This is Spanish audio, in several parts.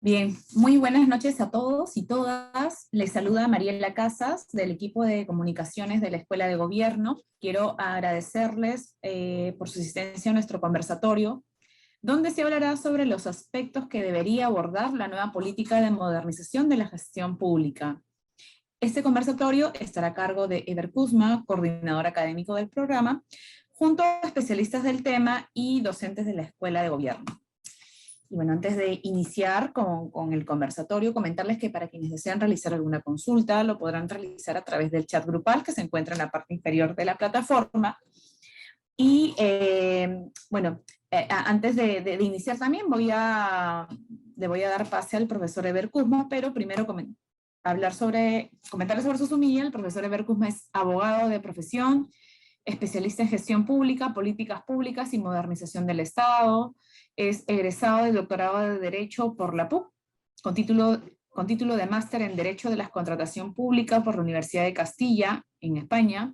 Bien, muy buenas noches a todos y todas. Les saluda Mariela Casas del equipo de comunicaciones de la Escuela de Gobierno. Quiero agradecerles por su asistencia a nuestro conversatorio, donde se hablará sobre los aspectos que debería abordar la nueva política de modernización de la gestión pública. Este conversatorio estará a cargo de Eber Kuzma, coordinador académico del programa, junto a especialistas del tema y docentes de la Escuela de Gobierno. Y bueno, antes de iniciar con el conversatorio, comentarles que para quienes desean realizar alguna consulta, lo podrán realizar a través del chat grupal que se encuentra en la parte inferior de la plataforma. Y antes de iniciar también le voy a dar pase al profesor Eber Kuzma, pero primero comentarles sobre su sumilla. El profesor Eber Kuzma es abogado de profesión, especialista en gestión pública, políticas públicas y modernización del Estado. Es egresado del doctorado de Derecho por la PUC, con título de máster en Derecho de la Contratación Pública por la Universidad de Castilla, en España,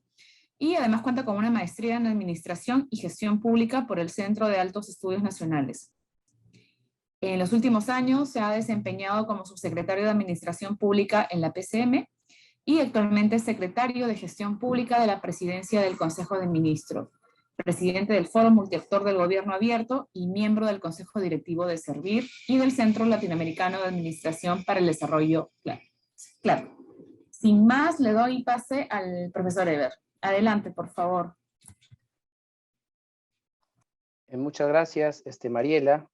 y además cuenta con una maestría en Administración y Gestión Pública por el Centro de Altos Estudios Nacionales. En los últimos años se ha desempeñado como subsecretario de Administración Pública en la PCM, y actualmente es secretario de Gestión Pública de la Presidencia del Consejo de Ministros, presidente del Foro Multiactor del Gobierno Abierto y miembro del Consejo Directivo de Servir y del Centro Latinoamericano de Administración para el Desarrollo. Claro. Sin más, le doy pase al profesor Eber. Adelante, por favor. Muchas gracias, Mariela.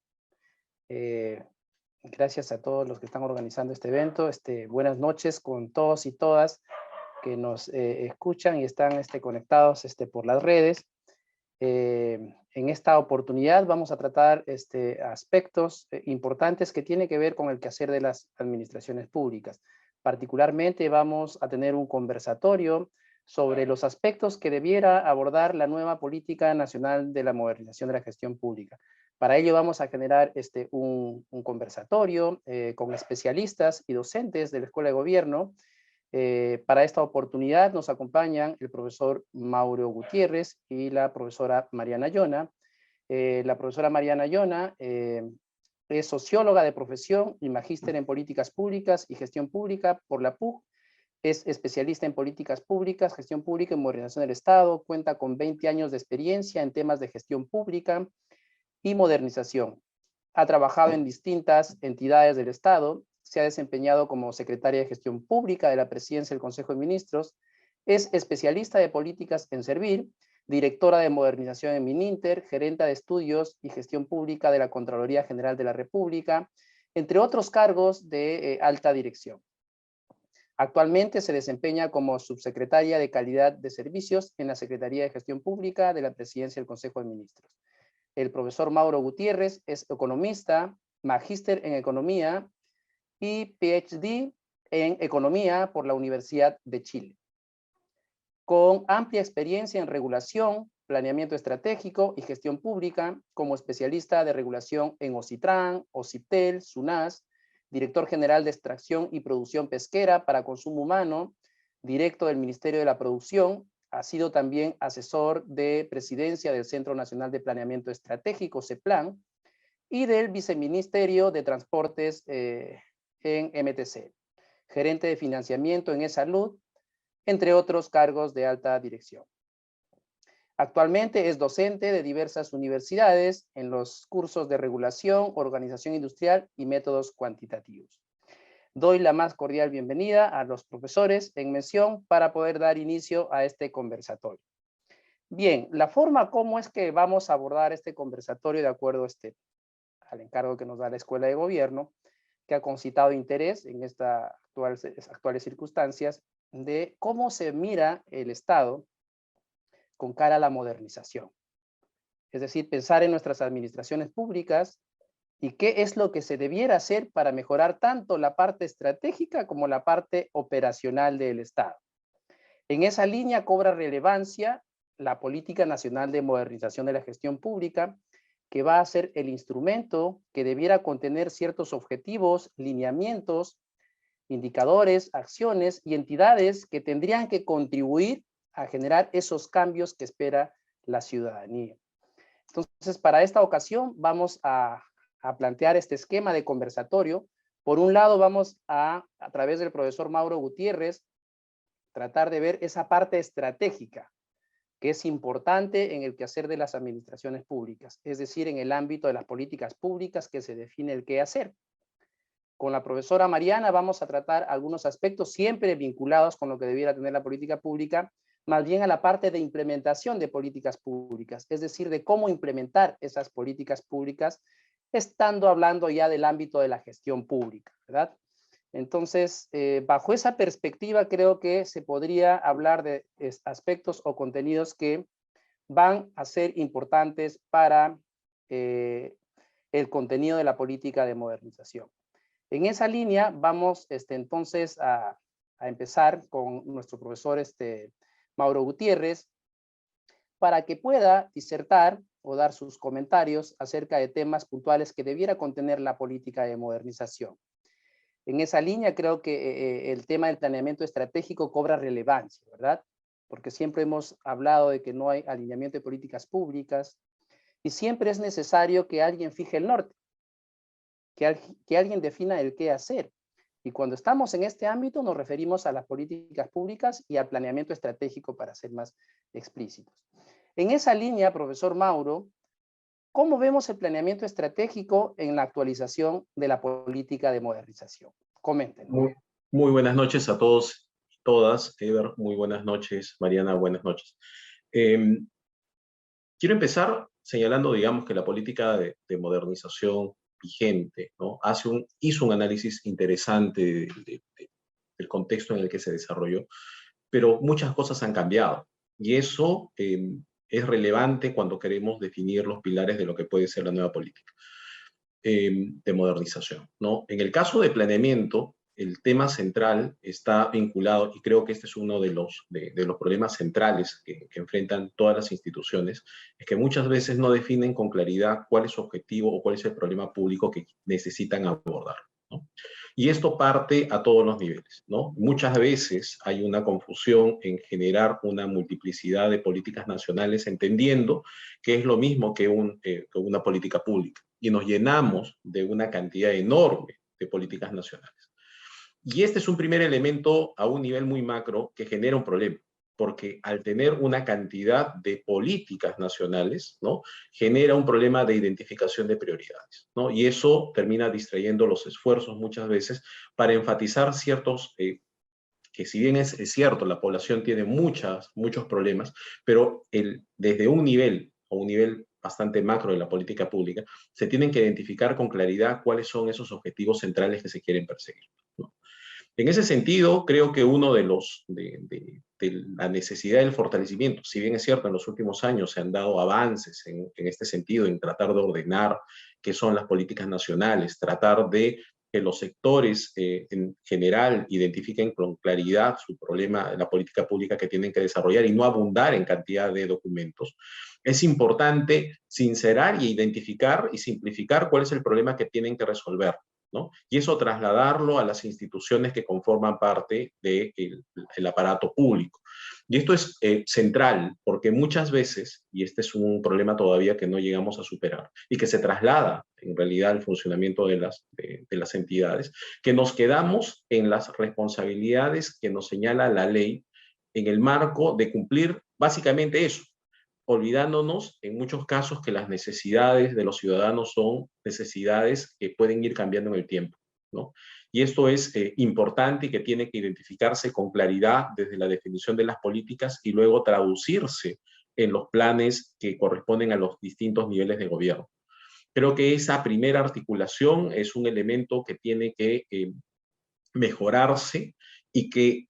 Gracias a todos los que están organizando este evento. Buenas noches con todos y todas que nos escuchan y están conectados por las redes. En esta oportunidad vamos a tratar aspectos importantes que tienen que ver con el quehacer de las administraciones públicas. Particularmente vamos a tener un conversatorio sobre los aspectos que debiera abordar la nueva Política Nacional de la Modernización de la Gestión Pública. Para ello vamos a generar un conversatorio con especialistas y docentes de la Escuela de Gobierno. Para esta oportunidad nos acompañan el profesor Mauro Gutiérrez y la profesora Mariana Yona. La profesora Mariana Yona es socióloga de profesión y magíster en políticas públicas y gestión pública por la PUC. Es especialista en políticas públicas, gestión pública y modernización del Estado. Cuenta con 20 años de experiencia en temas de gestión pública y modernización. Ha trabajado en distintas entidades del Estado. Se ha desempeñado como secretaria de Gestión Pública de la Presidencia del Consejo de Ministros. Es especialista de políticas en Servir, directora de modernización en Mininter, gerenta de estudios y gestión pública de la Contraloría General de la República, entre otros cargos de alta dirección. Actualmente se desempeña como subsecretaria de Calidad de Servicios en la Secretaría de Gestión Pública de la Presidencia del Consejo de Ministros. El profesor Mauro Gutiérrez es economista, magíster en Economía y PhD en Economía por la Universidad de Chile. Con amplia experiencia en regulación, planeamiento estratégico y gestión pública, como especialista de regulación en OCITRAN, OCIPTEL, SUNAS, director general de extracción y producción pesquera para consumo humano, directo del Ministerio de la Producción. Ha sido también asesor de presidencia del Centro Nacional de Planeamiento Estratégico, CEPLAN, y del Viceministerio de Transportes en MTC, gerente de financiamiento en E-Salud, entre otros cargos de alta dirección. Actualmente es docente de diversas universidades en los cursos de regulación, organización industrial y métodos cuantitativos. Doy la más cordial bienvenida a los profesores en mención para poder dar inicio a este conversatorio. Bien, la forma como es que vamos a abordar este conversatorio de acuerdo al encargo que nos da la Escuela de Gobierno, que ha concitado interés en estas actuales circunstancias de cómo se mira el Estado con cara a la modernización. Es decir, pensar en nuestras administraciones públicas y qué es lo que se debiera hacer para mejorar tanto la parte estratégica como la parte operacional del Estado. En esa línea cobra relevancia la Política Nacional de Modernización de la Gestión Pública, que va a ser el instrumento que debiera contener ciertos objetivos, lineamientos, indicadores, acciones y entidades que tendrían que contribuir a generar esos cambios que espera la ciudadanía. Entonces, para esta ocasión vamos a plantear este esquema de conversatorio Por un lado, vamos a través del profesor Mauro Gutiérrez, tratar de ver esa parte estratégica que es importante en el quehacer de las administraciones públicas, es decir, en el ámbito de las políticas públicas que se define el qué hacer. Con la profesora Mariana vamos a tratar algunos aspectos siempre vinculados con lo que debiera tener la política pública, más bien a la parte de implementación de políticas públicas, es decir, de cómo implementar esas políticas públicas, estando hablando ya del ámbito de la gestión pública, ¿verdad? Entonces, bajo esa perspectiva, creo que se podría hablar de aspectos o contenidos que van a ser importantes para el contenido de la política de modernización. En esa línea vamos entonces a empezar con nuestro profesor Mauro Gutiérrez para que pueda disertar o dar sus comentarios acerca de temas puntuales que debiera contener la política de modernización. En esa línea creo que el tema del planeamiento estratégico cobra relevancia, ¿verdad? Porque siempre hemos hablado de que no hay alineamiento de políticas públicas y siempre es necesario que alguien fije el norte, que alguien defina el qué hacer. Y cuando estamos en este ámbito nos referimos a las políticas públicas y al planeamiento estratégico para ser más explícitos. En esa línea, profesor Mauro, ¿cómo vemos el planeamiento estratégico en la actualización de la política de modernización? Comenten. Muy buenas noches a todos y todas. Ever, muy buenas noches. Mariana, buenas noches. Quiero empezar señalando, digamos, que la política de modernización vigente, ¿no? Hizo un análisis interesante del contexto en el que se desarrolló, pero muchas cosas han cambiado. Y eso es relevante cuando queremos definir los pilares de lo que puede ser la nueva política de modernización, ¿no? En el caso de planeamiento, el tema central está vinculado, y creo que este es uno de los problemas centrales que enfrentan todas las instituciones, es que muchas veces no definen con claridad cuál es su objetivo o cuál es el problema público que necesitan abordar, ¿no? Y esto parte a todos los niveles, ¿no? Muchas veces hay una confusión en generar una multiplicidad de políticas nacionales, entendiendo que es lo mismo que una política pública. Y nos llenamos de una cantidad enorme de políticas nacionales. Y este es un primer elemento a un nivel muy macro que genera un problema, porque al tener una cantidad de políticas nacionales, ¿no?, genera un problema de identificación de prioridades, ¿no? Y eso termina distrayendo los esfuerzos muchas veces para enfatizar ciertos que si bien es cierto, la población tiene muchos problemas, pero desde un nivel o un nivel bastante macro de la política pública, se tienen que identificar con claridad cuáles son esos objetivos centrales que se quieren perseguir, ¿no? En ese sentido, creo que uno de la necesidad del fortalecimiento, si bien es cierto, en los últimos años se han dado avances en este sentido, en tratar de ordenar qué son las políticas nacionales, tratar de que los sectores en general identifiquen con claridad su problema, la política pública que tienen que desarrollar y no abundar en cantidad de documentos. Es importante sincerar y identificar y simplificar cuál es el problema que tienen que resolver, ¿no? Y eso trasladarlo a las instituciones que conforman parte del aparato público. Y esto es central porque muchas veces, y este es un problema todavía que no llegamos a superar, y que se traslada en realidad al funcionamiento de las entidades, que nos quedamos en las responsabilidades que nos señala la ley en el marco de cumplir básicamente eso, olvidándonos en muchos casos que las necesidades de los ciudadanos son necesidades que pueden ir cambiando en el tiempo, ¿no? Y esto es importante y que tiene que identificarse con claridad desde la definición de las políticas y luego traducirse en los planes que corresponden a los distintos niveles de gobierno. Creo que esa primera articulación es un elemento que tiene que mejorarse y que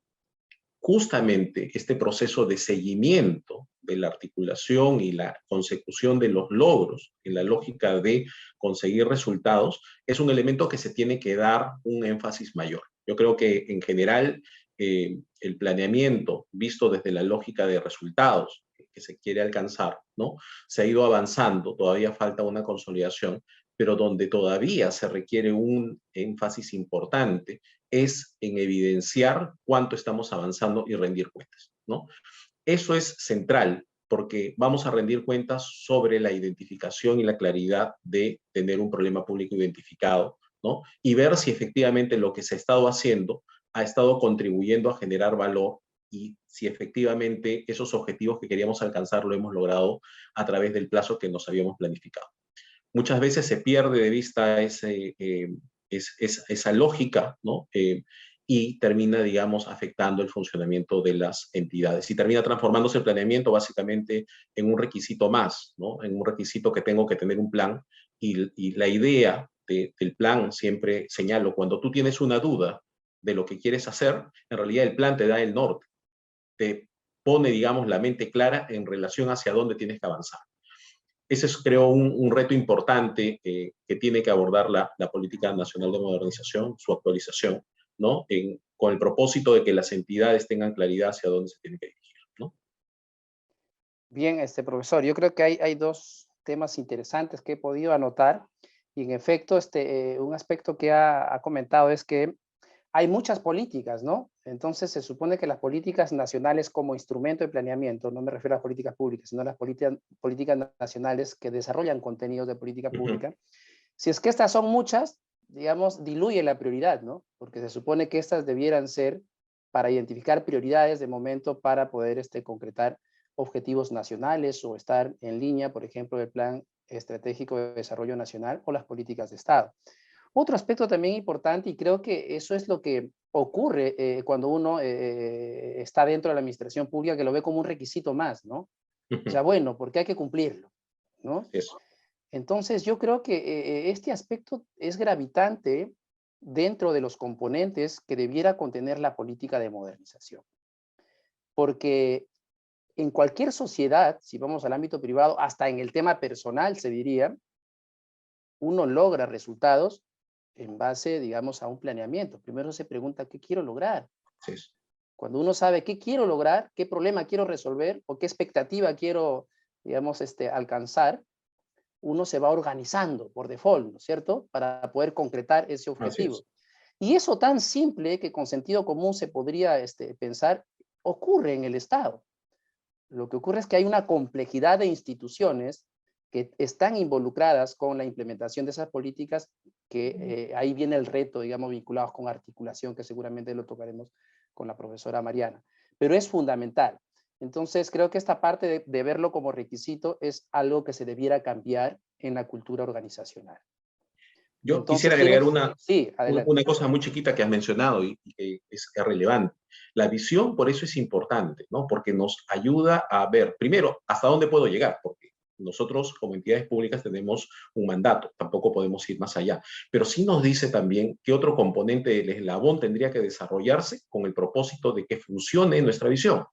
justamente este proceso de seguimiento de la articulación y la consecución de los logros en la lógica de conseguir resultados es un elemento que se tiene que dar un énfasis mayor. Yo creo que en general el planeamiento visto desde la lógica de resultados que se quiere alcanzar, ¿no?, se ha ido avanzando, todavía falta una consolidación, pero donde todavía se requiere un énfasis importante es en evidenciar cuánto estamos avanzando y rendir cuentas, ¿no? Eso es central porque vamos a rendir cuentas sobre la identificación y la claridad de tener un problema público identificado, ¿no? Y ver si efectivamente lo que se ha estado haciendo ha estado contribuyendo a generar valor y si efectivamente esos objetivos que queríamos alcanzar lo hemos logrado a través del plazo que nos habíamos planificado. Muchas veces se pierde de vista esa lógica, ¿no? Y termina, digamos, afectando el funcionamiento de las entidades. Y termina transformándose el planeamiento básicamente en un requisito más, ¿no? En un requisito que tengo que tener un plan. Y la idea del plan, siempre señalo, cuando tú tienes una duda de lo que quieres hacer, en realidad el plan te da el norte, te pone, digamos, la mente clara en relación hacia dónde tienes que avanzar. Ese es, creo, un reto importante que tiene que abordar la Política Nacional de Modernización, su actualización, ¿no? Con el propósito de que las entidades tengan claridad hacia dónde se tienen que dirigir, ¿no? Bien, profesor, yo creo que hay dos temas interesantes que he podido anotar y en efecto, un aspecto que ha comentado es que hay muchas políticas, ¿no? Entonces se supone que las políticas nacionales como instrumento de planeamiento, no me refiero a las políticas públicas, sino a las políticas nacionales que desarrollan contenidos de política pública, si es que estas son muchas, digamos, diluye la prioridad, ¿no? Porque se supone que estas debieran ser para identificar prioridades de momento para poder concretar objetivos nacionales o estar en línea, por ejemplo, del Plan Estratégico de Desarrollo Nacional o las políticas de Estado. Otro aspecto también importante, y creo que eso es lo que ocurre cuando uno está dentro de la administración pública, que lo ve como un requisito más, ¿no? O sea, bueno, porque hay que cumplirlo, ¿no? Eso. Entonces, yo creo que este aspecto es gravitante dentro de los componentes que debiera contener la política de modernización. Porque en cualquier sociedad, si vamos al ámbito privado, hasta en el tema personal, se diría, uno logra resultados en base, digamos, a un planeamiento. Primero se pregunta, ¿qué quiero lograr? Sí. Cuando uno sabe qué quiero lograr, qué problema quiero resolver o qué expectativa quiero, digamos, alcanzar, uno se va organizando por default, ¿no es cierto? Para poder concretar ese objetivo. Y eso tan simple que con sentido común se podría pensar, ocurre en el Estado. Lo que ocurre es que hay una complejidad de instituciones que están involucradas con la implementación de esas políticas, que ahí viene el reto, digamos, vinculados con articulación, que seguramente lo tocaremos con la profesora Mariana. Pero es fundamental. Entonces, creo que esta parte de verlo como requisito es algo que se debiera cambiar en la cultura organizacional. Yo Entonces, quisiera agregar una cosa muy chiquita que has mencionado y que es relevante. La visión, por eso es importante, ¿no? Porque nos ayuda a ver, primero, hasta dónde puedo llegar, porque nosotros como entidades públicas tenemos un mandato, tampoco podemos ir más allá, pero sí nos dice también qué otro componente del eslabón tendría que desarrollarse con el propósito de que funcione nuestra visión,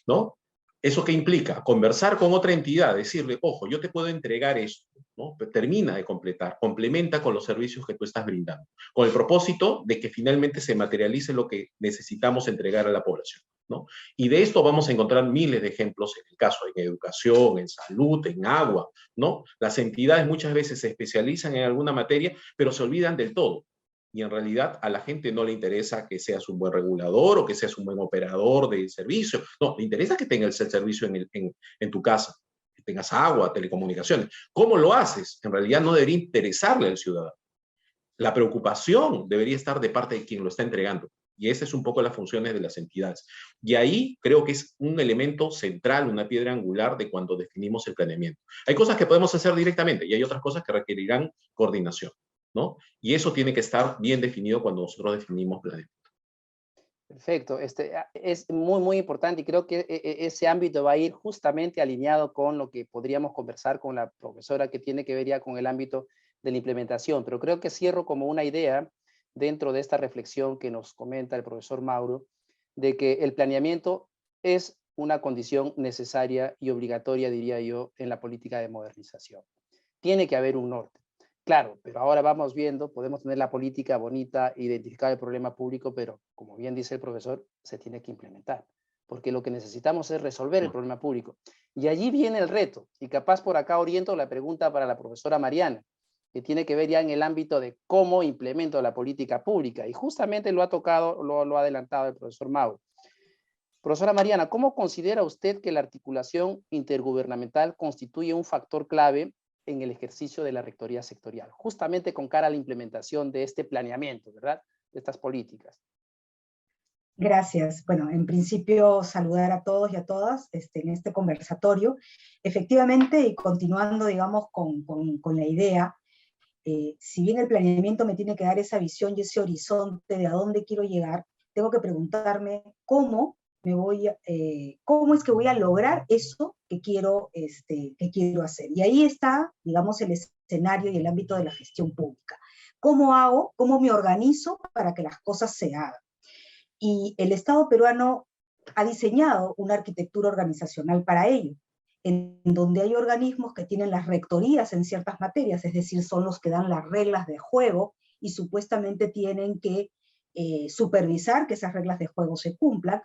¿no? ¿Eso qué implica? Conversar con otra entidad, decirle, ojo, yo te puedo entregar esto, ¿no? Termina de completar, complementa con los servicios que tú estás brindando, con el propósito de que finalmente se materialice lo que necesitamos entregar a la población, ¿no? Y de esto vamos a encontrar miles de ejemplos en el caso de educación, en salud, en agua, ¿no? Las entidades muchas veces se especializan en alguna materia, pero se olvidan del todo. Y en realidad a la gente no le interesa que seas un buen regulador o que seas un buen operador de servicio. No, le interesa que tengas el servicio en tu casa, que tengas agua, telecomunicaciones. ¿Cómo lo haces? En realidad no debería interesarle al ciudadano. La preocupación debería estar de parte de quien lo está entregando. Y esa es un poco las funciones de las entidades. Y ahí creo que es un elemento central, una piedra angular de cuando definimos el planeamiento. Hay cosas que podemos hacer directamente y hay otras cosas que requerirán coordinación, ¿no? Y eso tiene que estar bien definido cuando nosotros definimos planeamiento. Perfecto. Es muy, muy importante y creo que ese ámbito va a ir justamente alineado con lo que podríamos conversar con la profesora, que tiene que ver ya con el ámbito de la implementación. Pero creo que cierro como una idea dentro de esta reflexión que nos comenta el profesor Mauro, de que el planeamiento es una condición necesaria y obligatoria, diría yo, en la política de modernización. Tiene que haber un norte. Claro, pero ahora vamos viendo, podemos tener la política bonita, identificar el problema público, pero como bien dice el profesor, se tiene que implementar, porque lo que necesitamos es resolver el problema público. Y allí viene el reto, y capaz por acá oriento la pregunta para la profesora Mariana, que tiene que ver ya en el ámbito de cómo implemento la política pública, y justamente lo ha tocado, lo ha adelantado el profesor Mauro. Profesora Mariana, ¿cómo considera usted que la articulación intergubernamental constituye un factor clave en el ejercicio de la rectoría sectorial, justamente con cara a la implementación de este planeamiento, ¿verdad? De estas políticas. Gracias. Bueno, en principio saludar a todos y a todas en este conversatorio. Efectivamente, y continuando, digamos, con la idea, si bien el planeamiento me tiene que dar esa visión y ese horizonte de a dónde quiero llegar, tengo que preguntarme cómo cómo es que voy a lograr eso que quiero hacer. Y ahí está, digamos, el escenario y el ámbito de la gestión pública. ¿Cómo me organizo para que las cosas se hagan? Y el Estado peruano ha diseñado una arquitectura organizacional para ello, en donde hay organismos que tienen las rectorías en ciertas materias, es decir, son los que dan las reglas de juego y supuestamente tienen que supervisar que esas reglas de juego se cumplan.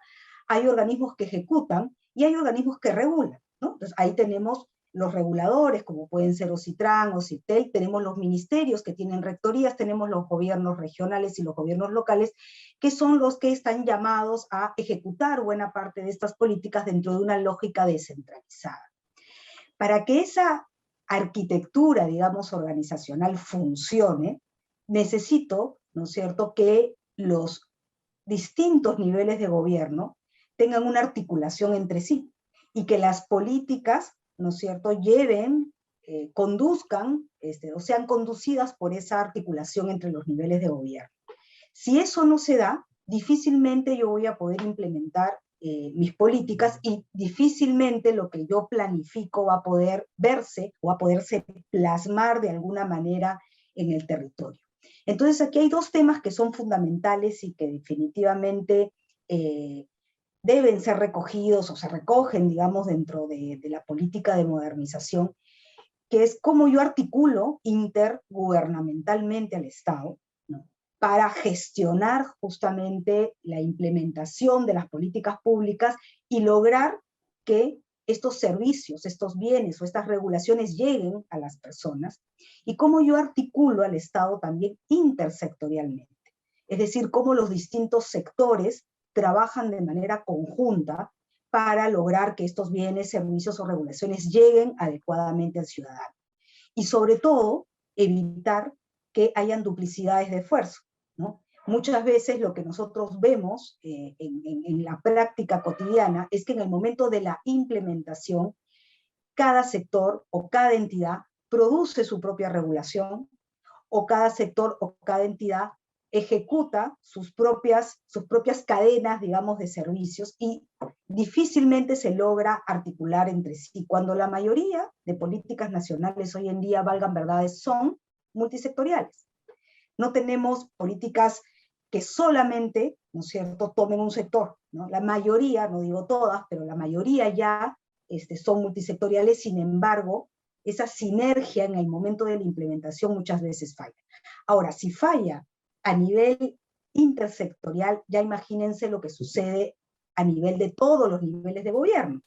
Hay organismos que ejecutan y hay organismos que regulan, ¿no? Entonces ahí tenemos los reguladores, como pueden ser OCITRAN, OCITEL, tenemos los ministerios que tienen rectorías, tenemos los gobiernos regionales y los gobiernos locales, que son los que están llamados a ejecutar buena parte de estas políticas dentro de una lógica descentralizada. Para que esa arquitectura, digamos, organizacional funcione, necesito, ¿no es cierto?, que los distintos niveles de gobierno tengan una articulación entre sí, y que las políticas, ¿no es cierto?, conduzcan, o sean conducidas por esa articulación entre los niveles de gobierno. Si eso no se da, difícilmente yo voy a poder implementar mis políticas y difícilmente lo que yo planifico va a poder verse o va a poderse plasmar de alguna manera en el territorio. Entonces aquí hay dos temas que son fundamentales y que definitivamente deben ser recogidos o se recogen, digamos, dentro de la política de modernización, que es cómo yo articulo intergubernamentalmente al Estado, ¿no?, para gestionar justamente la implementación de las políticas públicas y lograr que estos servicios, estos bienes o estas regulaciones lleguen a las personas, y cómo yo articulo al Estado también intersectorialmente. Es decir, cómo los distintos sectores trabajan de manera conjunta para lograr que estos bienes, servicios o regulaciones lleguen adecuadamente al ciudadano. Y sobre todo, evitar que hayan duplicidades de esfuerzo, ¿no? Muchas veces lo que nosotros vemos en la práctica cotidiana es que en el momento de la implementación, cada sector o cada entidad produce su propia regulación, o cada sector o cada entidad ejecuta sus propias cadenas, digamos, de servicios, y difícilmente se logra articular entre sí, cuando la mayoría de políticas nacionales hoy en día, valgan verdades, son multisectoriales. No tenemos políticas que solamente, ¿no es cierto?, tomen un sector, ¿no? La mayoría, no digo todas, pero la mayoría ya son multisectoriales. Sin embargo, esa sinergia en el momento de la implementación muchas veces falla. Ahora, si falla a nivel intersectorial, ya imagínense lo que sucede a nivel de todos los niveles de gobierno,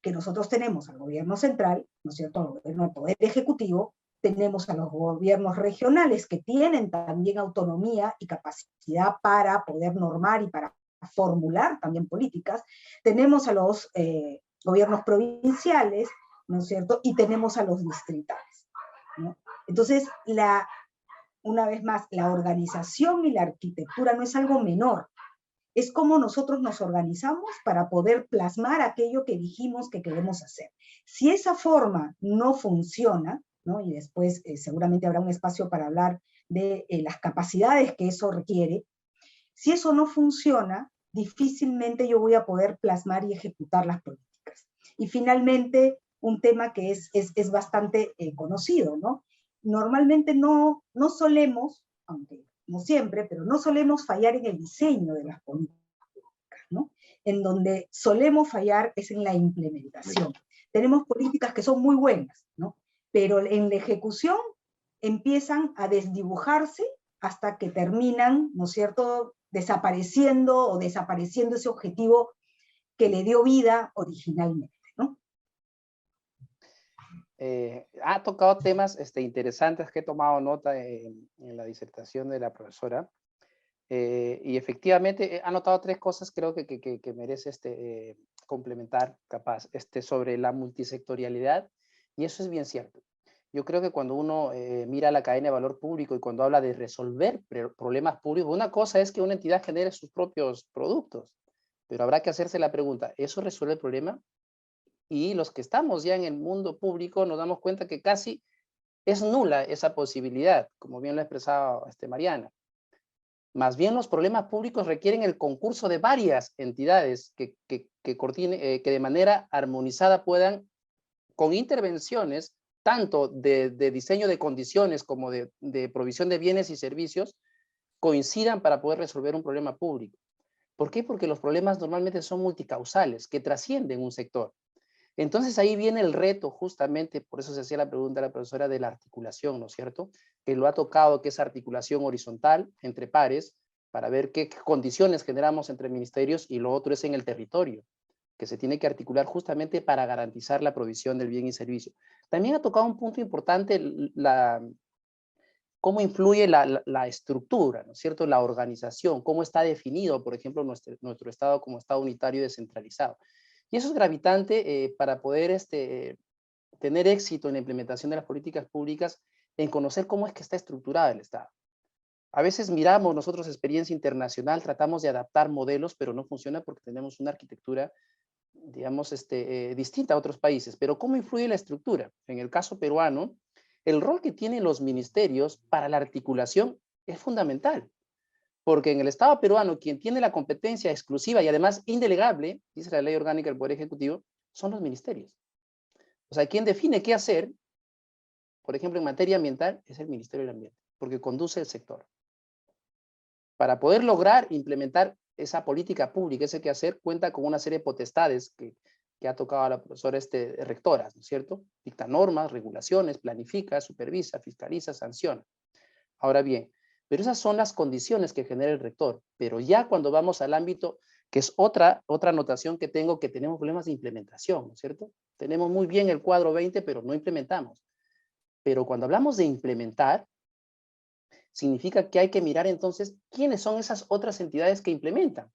que nosotros tenemos al gobierno central, ¿no es cierto?, al gobierno del Poder Ejecutivo, tenemos a los gobiernos regionales que tienen también autonomía y capacidad para poder normar y para formular también políticas, tenemos a los gobiernos provinciales, ¿no es cierto?, y tenemos a los distritales, ¿no? Entonces, una vez más, la organización y la arquitectura no es algo menor, es cómo nosotros nos organizamos para poder plasmar aquello que dijimos que queremos hacer. Si esa forma no funciona, ¿no?, y después seguramente habrá un espacio para hablar de las capacidades que eso requiere, si eso no funciona, difícilmente yo voy a poder plasmar y ejecutar las políticas. Y finalmente, un tema que es bastante conocido, ¿no? Normalmente no solemos, aunque no siempre, pero no solemos fallar en el diseño de las políticas, ¿no? En donde solemos fallar es en la implementación. Tenemos políticas que son muy buenas, ¿no?, pero en la ejecución empiezan a desdibujarse hasta que terminan, ¿no es cierto?, desapareciendo ese objetivo que le dio vida originalmente, ¿no? Ha tocado temas interesantes que he tomado nota en la disertación de la profesora, y efectivamente ha notado tres cosas, creo que merece complementar, capaz, sobre la multisectorialidad, y eso es bien cierto. Yo creo que cuando uno mira la cadena de valor público y cuando habla de resolver problemas públicos, una cosa es que una entidad genere sus propios productos, pero habrá que hacerse la pregunta, ¿eso resuelve el problema? Y los que estamos ya en el mundo público nos damos cuenta que casi es nula esa posibilidad, como bien lo ha expresado Mariana. Más bien los problemas públicos requieren el concurso de varias entidades que de manera armonizada puedan, con intervenciones, tanto de diseño de condiciones como de provisión de bienes y servicios, coincidan para poder resolver un problema público. ¿Por qué? Porque los problemas normalmente son multicausales, que trascienden un sector. Entonces ahí viene el reto, justamente, por eso se hacía la pregunta a la profesora de la articulación, ¿no es cierto? Que lo ha tocado, que es articulación horizontal entre pares, para ver qué condiciones generamos entre ministerios, y lo otro es en el territorio, que se tiene que articular justamente para garantizar la provisión del bien y servicio. También ha tocado un punto importante, cómo influye la estructura, ¿no es cierto? La organización, cómo está definido, por ejemplo, nuestro Estado como Estado unitario y descentralizado. Y eso es gravitante para poder tener éxito en la implementación de las políticas públicas, en conocer cómo es que está estructurada el Estado. A veces miramos nosotros experiencia internacional, tratamos de adaptar modelos, pero no funciona porque tenemos una arquitectura, digamos, distinta a otros países. Pero ¿cómo influye la estructura? En el caso peruano, el rol que tienen los ministerios para la articulación es fundamental. Porque en el Estado peruano, quien tiene la competencia exclusiva y además indelegable, dice la Ley Orgánica del Poder Ejecutivo, son los ministerios. O sea, quien define qué hacer, por ejemplo, en materia ambiental, es el Ministerio del Ambiente, porque conduce el sector. Para poder lograr implementar esa política pública, ese quehacer, cuenta con una serie de potestades que ha tocado a la profesora rectoras, ¿no es cierto? Dicta normas, regulaciones, planifica, supervisa, fiscaliza, sanciona. Ahora bien, pero esas son las condiciones que genera el rector. Pero ya cuando vamos al ámbito, que es otra anotación que tengo, que tenemos problemas de implementación, ¿no es cierto? Tenemos muy bien el cuadro 20, pero no implementamos. Pero cuando hablamos de implementar, significa que hay que mirar entonces quiénes son esas otras entidades que implementan.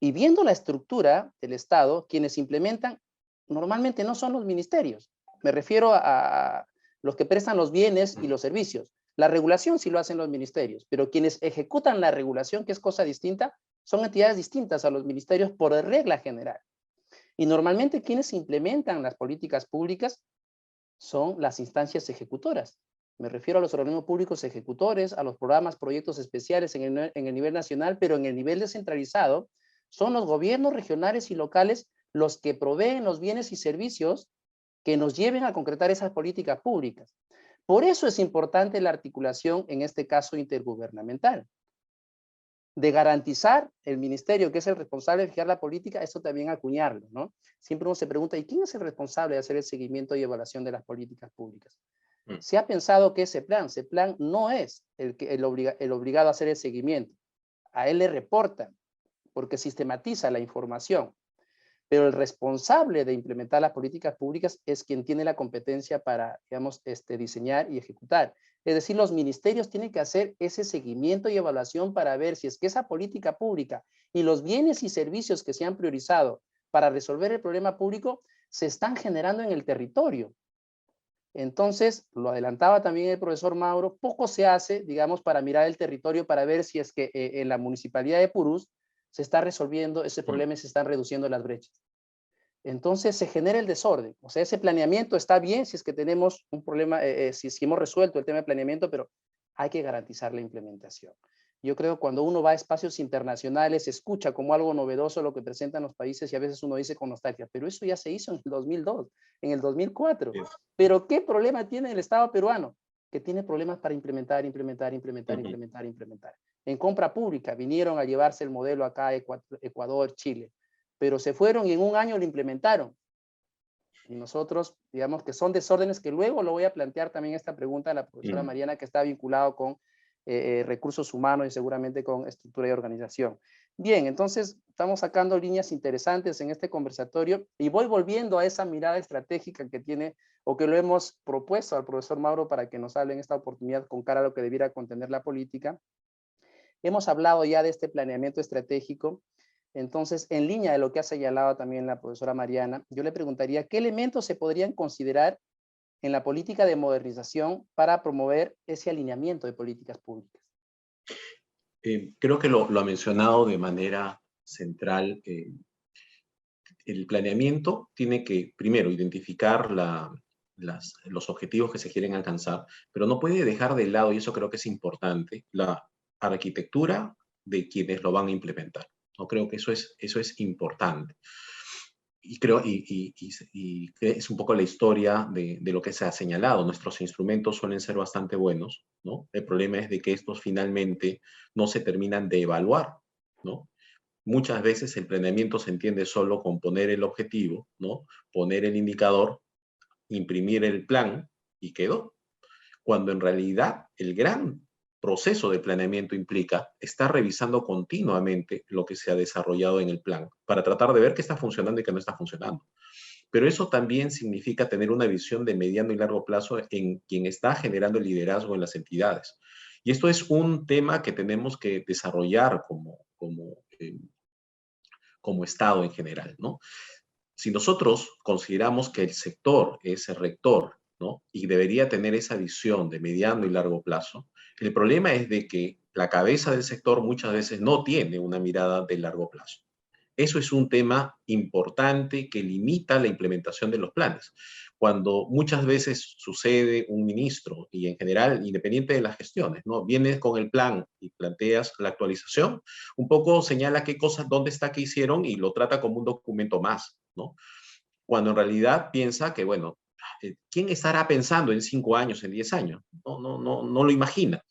Y viendo la estructura del Estado, quienes implementan normalmente no son los ministerios. Me refiero a los que prestan los bienes y los servicios. La regulación sí lo hacen los ministerios, pero quienes ejecutan la regulación, que es cosa distinta, son entidades distintas a los ministerios por regla general. Y normalmente quienes implementan las políticas públicas son las instancias ejecutoras. Me refiero a los organismos públicos ejecutores, a los programas, proyectos especiales en el nivel nacional, pero en el nivel descentralizado son los gobiernos regionales y locales los que proveen los bienes y servicios que nos lleven a concretar esas políticas públicas. Por eso es importante la articulación, en este caso intergubernamental, de garantizar el ministerio, que es el responsable de fijar la política, eso también acuñarlo, ¿no? Siempre uno se pregunta, ¿y quién es el responsable de hacer el seguimiento y evaluación de las políticas públicas? Se ha pensado que ese plan no es el obligado a hacer el seguimiento. A él le reportan, porque sistematiza la información. Pero el responsable de implementar las políticas públicas es quien tiene la competencia para, digamos, diseñar y ejecutar. Es decir, los ministerios tienen que hacer ese seguimiento y evaluación para ver si es que esa política pública y los bienes y servicios que se han priorizado para resolver el problema público se están generando en el territorio. Entonces, lo adelantaba también el profesor Mauro, poco se hace, digamos, para mirar el territorio, para ver si es que en la municipalidad de Purús se está resolviendo ese problema y se están reduciendo las brechas. Entonces se genera el desorden. O sea, ese planeamiento está bien si es que tenemos un problema, si es que hemos resuelto el tema de planeamiento, pero hay que garantizar la implementación. Yo creo que cuando uno va a espacios internacionales, escucha como algo novedoso lo que presentan los países y a veces uno dice con nostalgia, pero eso ya se hizo en el 2002, en el 2004. Yes. Pero ¿qué problema tiene el Estado peruano? Que tiene problemas para implementar. En compra pública vinieron a llevarse el modelo acá a Ecuador, Chile, pero se fueron y en un año lo implementaron. Y nosotros, digamos que son desórdenes que luego lo voy a plantear también esta pregunta a la profesora Mariana, que está vinculado con recursos humanos y seguramente con estructura y organización. Bien, entonces estamos sacando líneas interesantes en este conversatorio y voy volviendo a esa mirada estratégica que tiene o que lo hemos propuesto al profesor Mauro para que nos hable en esta oportunidad con cara a lo que debiera contener la política. Hemos hablado ya de este planeamiento estratégico. Entonces, en línea de lo que ha señalado también la profesora Mariana, yo le preguntaría, ¿qué elementos se podrían considerar en la política de modernización para promover ese alineamiento de políticas públicas? Creo que lo ha mencionado de manera central. El planeamiento tiene que, primero, identificar los objetivos que se quieren alcanzar, pero no puede dejar de lado, y eso creo que es importante, la arquitectura de quienes lo van a implementar. ¿No? Creo que eso es importante. Y creo, y es un poco la historia de lo que se ha señalado. Nuestros instrumentos suelen ser bastante buenos, ¿no? El problema es de que estos finalmente no se terminan de evaluar, ¿no? Muchas veces el planeamiento se entiende solo con poner el objetivo, ¿no? Poner el indicador, imprimir el plan y quedó. Cuando en realidad el gran proceso de planeamiento implica estar revisando continuamente lo que se ha desarrollado en el plan para tratar de ver qué está funcionando y qué no está funcionando. Pero eso también significa tener una visión de mediano y largo plazo en quien está generando el liderazgo en las entidades. Y esto es un tema que tenemos que desarrollar como Estado en general, ¿no? Si nosotros consideramos que el sector es el rector, ¿no? Y debería tener esa visión de mediano y largo plazo, el problema es de que la cabeza del sector muchas veces no tiene una mirada de largo plazo. Eso es un tema importante que limita la implementación de los planes. Cuando muchas veces sucede un ministro, y en general, independiente de las gestiones, ¿no? Vienes con el plan y planteas la actualización, un poco señala qué cosas, dónde está, qué hicieron y lo trata como un documento más, ¿no? Cuando en realidad piensa que, bueno, ¿quién estará pensando en 5 años, en 10 años? No lo imagina.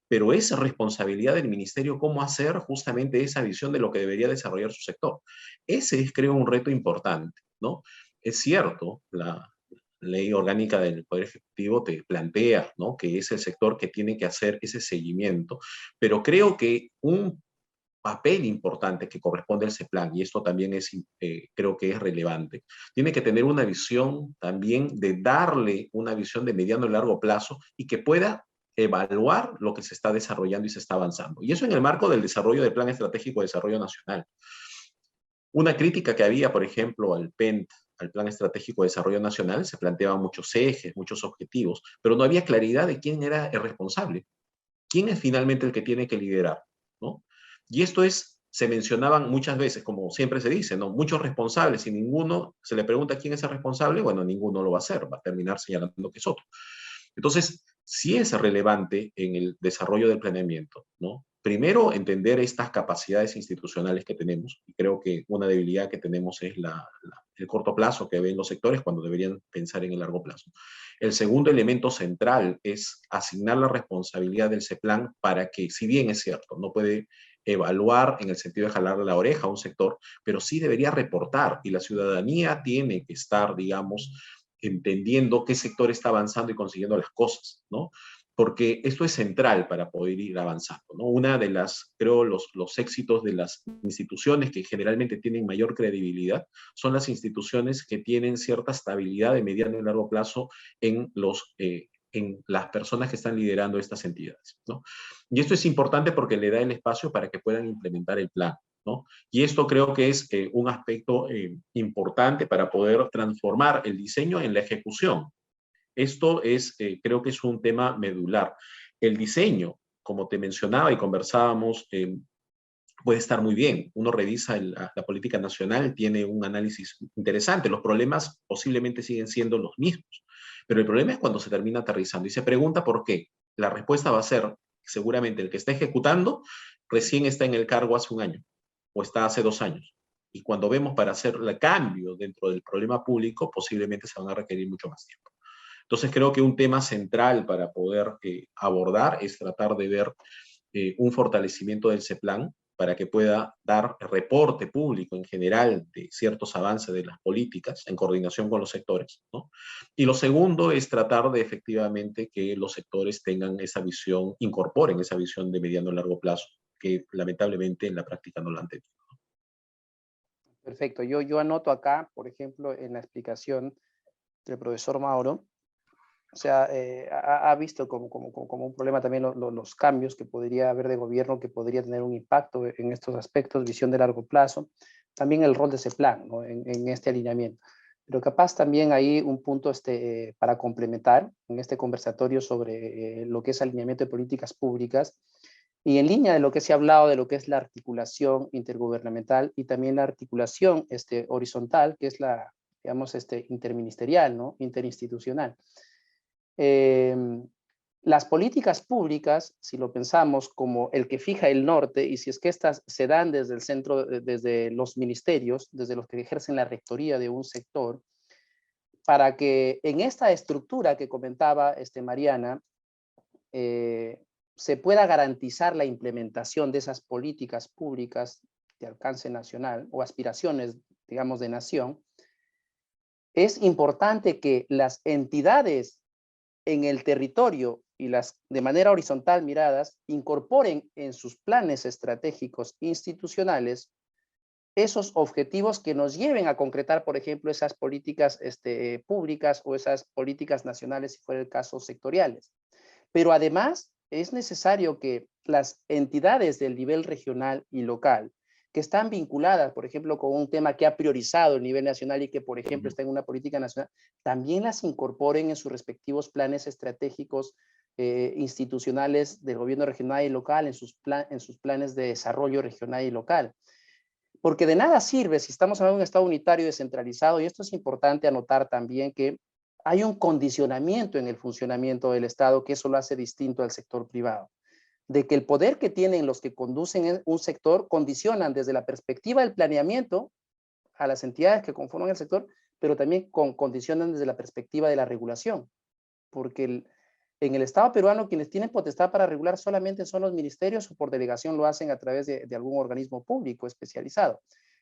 Pero es responsabilidad del ministerio cómo hacer justamente esa visión de lo que debería desarrollar su sector. Ese es, creo, un reto importante, ¿no? Es cierto, la ley orgánica del Poder Ejecutivo te plantea, ¿no? Que es el sector que tiene que hacer ese seguimiento, pero creo que un papel importante que corresponde al CEPLAN, y esto también creo que es relevante, tiene que tener una visión también de darle una visión de mediano y largo plazo y que pueda evaluar lo que se está desarrollando y se está avanzando. Y eso en el marco del desarrollo del Plan Estratégico de Desarrollo Nacional. Una crítica que había, por ejemplo, al PENT, al Plan Estratégico de Desarrollo Nacional, se planteaban muchos ejes, muchos objetivos, pero no había claridad de quién era el responsable. ¿Quién es finalmente el que tiene que liderar? ¿No? Y esto se mencionaban muchas veces, como siempre se dice, ¿no? Muchos responsables y ninguno se le pregunta quién es el responsable, bueno, ninguno lo va a hacer, va a terminar señalando que es otro. Entonces, sí es relevante en el desarrollo del planeamiento, ¿no? Primero, entender estas capacidades institucionales que tenemos, y creo que una debilidad que tenemos es el corto plazo que ven los sectores cuando deberían pensar en el largo plazo. El segundo elemento central es asignar la responsabilidad del CEPLAN para que, si bien es cierto, no puede evaluar en el sentido de jalarle la oreja a un sector, pero sí debería reportar, y la ciudadanía tiene que estar, digamos, entendiendo qué sector está avanzando y consiguiendo las cosas, ¿no? Porque esto es central para poder ir avanzando, ¿no? Una de creo, los éxitos de las instituciones que generalmente tienen mayor credibilidad son las instituciones que tienen cierta estabilidad de mediano y largo plazo en las personas que están liderando estas entidades, ¿no? Y esto es importante porque le da el espacio para que puedan implementar el plan, ¿no? Y esto creo que es un aspecto importante para poder transformar el diseño en la ejecución. Esto creo que es un tema medular. El diseño, como te mencionaba y conversábamos, puede estar muy bien. Uno revisa la política nacional, tiene un análisis interesante. Los problemas posiblemente siguen siendo los mismos, pero el problema es cuando se termina aterrizando y se pregunta por qué. La respuesta va a ser, seguramente, el que está ejecutando recién está en el cargo hace un año o está hace 2 años. Y cuando vemos para hacer el cambio dentro del problema público, posiblemente se van a requerir mucho más tiempo. Entonces creo que un tema central para poder abordar es tratar de ver un fortalecimiento del CEPLAN para que pueda dar reporte público en general de ciertos avances de las políticas en coordinación con los sectores, ¿no? Y lo segundo es tratar de efectivamente que los sectores tengan esa visión, incorporen esa visión de mediano y largo plazo, que lamentablemente en la práctica no la han tenido. Perfecto. Yo anoto acá, por ejemplo, en la explicación del profesor Mauro, o sea, ha visto como un problema también los cambios que podría haber de gobierno, que podría tener un impacto en estos aspectos, visión de largo plazo, también el rol de ese plan, ¿no? en este alineamiento. Pero capaz también hay un punto para complementar en este conversatorio sobre lo que es alineamiento de políticas públicas, y en línea de lo que se ha hablado de lo que es la articulación intergubernamental y también la articulación horizontal, que es la, digamos, interministerial, ¿no? Interinstitucional. Las políticas públicas, si lo pensamos como el que fija el norte, y si es que estas se dan desde el centro, desde los ministerios, desde los que ejercen la rectoría de un sector, para que en esta estructura que comentaba Mariana, se pueda garantizar la implementación de esas políticas públicas de alcance nacional o aspiraciones, digamos, de nación, es importante que las entidades en el territorio y las de manera horizontal miradas incorporen en sus planes estratégicos institucionales esos objetivos que nos lleven a concretar, por ejemplo, esas políticas públicas o esas políticas nacionales, si fuera el caso, sectoriales. Pero además es necesario que las entidades del nivel regional y local, que están vinculadas, por ejemplo, con un tema que ha priorizado el nivel nacional y que, por ejemplo, está en una política nacional, también las incorporen en sus respectivos planes estratégicos institucionales del gobierno regional y local, en sus planes de desarrollo regional y local. Porque de nada sirve si estamos hablando de un Estado unitario descentralizado, y esto es importante anotar también, que hay un condicionamiento en el funcionamiento del Estado que eso lo hace distinto al sector privado. De que el poder que tienen los que conducen un sector condicionan desde la perspectiva del planeamiento a las entidades que conforman el sector, pero también condicionan desde la perspectiva de la regulación. Porque en el Estado peruano quienes tienen potestad para regular solamente son los ministerios, o por delegación lo hacen a través de algún organismo público especializado.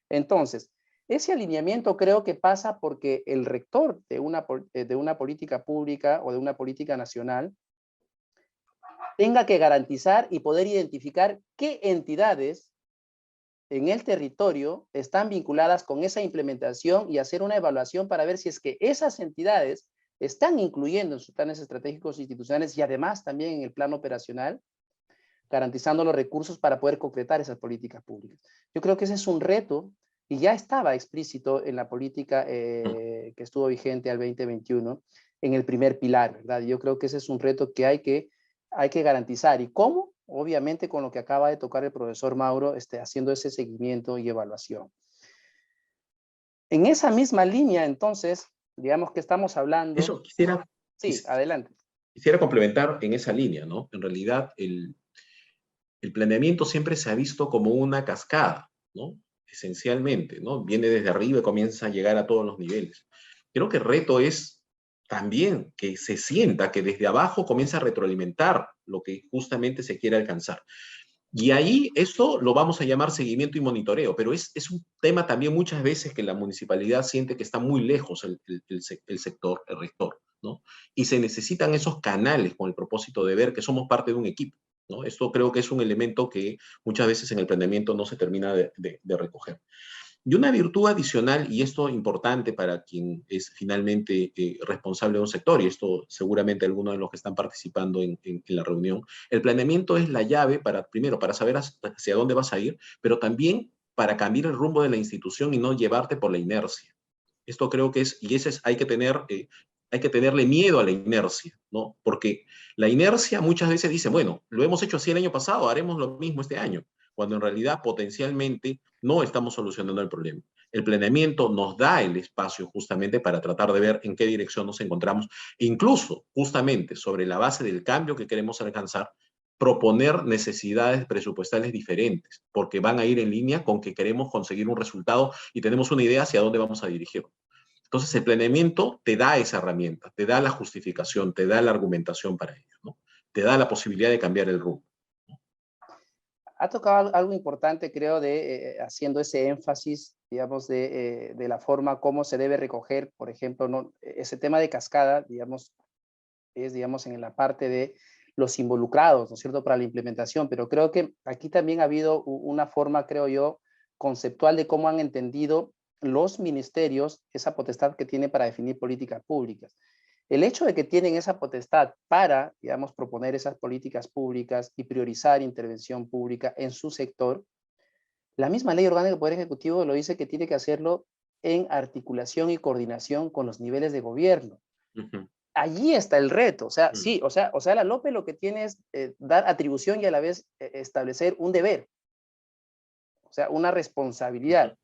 Entonces, ese alineamiento creo que pasa porque el rector de una política pública o de una política nacional tenga que garantizar y poder identificar qué entidades en el territorio están vinculadas con esa implementación y hacer una evaluación para ver si es que esas entidades están incluyendo en sus planes estratégicos institucionales y además también en el plano operacional, garantizando los recursos para poder concretar esas políticas públicas. Yo creo que ese es un reto y ya estaba explícito en la política que estuvo vigente al 2021, en el primer pilar, ¿verdad? Yo creo que ese es un reto que hay que garantizar. ¿Y cómo? Obviamente con lo que acaba de tocar el profesor Mauro, haciendo ese seguimiento y evaluación. En esa misma línea, entonces, digamos que estamos hablando... Eso quisiera... Sí, adelante. Quisiera complementar en esa línea, ¿no? En realidad, el planeamiento siempre se ha visto como una cascada, ¿no? Esencialmente, ¿no? Viene desde arriba y comienza a llegar a todos los niveles. Creo que el reto es también que se sienta que desde abajo comienza a retroalimentar lo que justamente se quiere alcanzar. Y ahí eso lo vamos a llamar seguimiento y monitoreo, pero es un tema también muchas veces que la municipalidad siente que está muy lejos el sector, el rector, ¿no? Y se necesitan esos canales con el propósito de ver que somos parte de un equipo, ¿no? Esto creo que es un elemento que muchas veces en el planeamiento no se termina de recoger. Y una virtud adicional, y esto importante para quien es finalmente responsable de un sector, y esto seguramente algunos de los que están participando en la reunión, el planeamiento es la llave primero, para saber hacia dónde vas a ir, pero también para cambiar el rumbo de la institución y no llevarte por la inercia. Esto creo que hay que tenerle miedo a la inercia, ¿no? Porque la inercia muchas veces dice, bueno, lo hemos hecho así el año pasado, haremos lo mismo este año, cuando en realidad potencialmente no estamos solucionando el problema. El planeamiento nos da el espacio justamente para tratar de ver en qué dirección nos encontramos, e incluso justamente sobre la base del cambio que queremos alcanzar, proponer necesidades presupuestales diferentes, porque van a ir en línea con que queremos conseguir un resultado y tenemos una idea hacia dónde vamos a dirigirlo. Entonces, el planeamiento te da esa herramienta, te da la justificación, te da la argumentación para ello, ¿no? Te da la posibilidad de cambiar el rumbo. Ha tocado algo importante, creo, haciendo ese énfasis, digamos, de la forma como se debe recoger, por ejemplo, ¿no? Ese tema de cascada, digamos, es, digamos, en la parte de los involucrados, ¿no es cierto?, para la implementación, pero creo que aquí también ha habido una forma, creo yo, conceptual de cómo han entendido los ministerios esa potestad que tienen para definir políticas públicas. El hecho de que tienen esa potestad para, digamos, proponer esas políticas públicas y priorizar intervención pública en su sector, la misma Ley Orgánica del Poder Ejecutivo lo dice que tiene que hacerlo en articulación y coordinación con los niveles de gobierno. Ujú. Allí está el reto. O sea, sí, o sea, la LOPE lo que tiene es dar atribución y a la vez establecer un deber. O sea, una responsabilidad.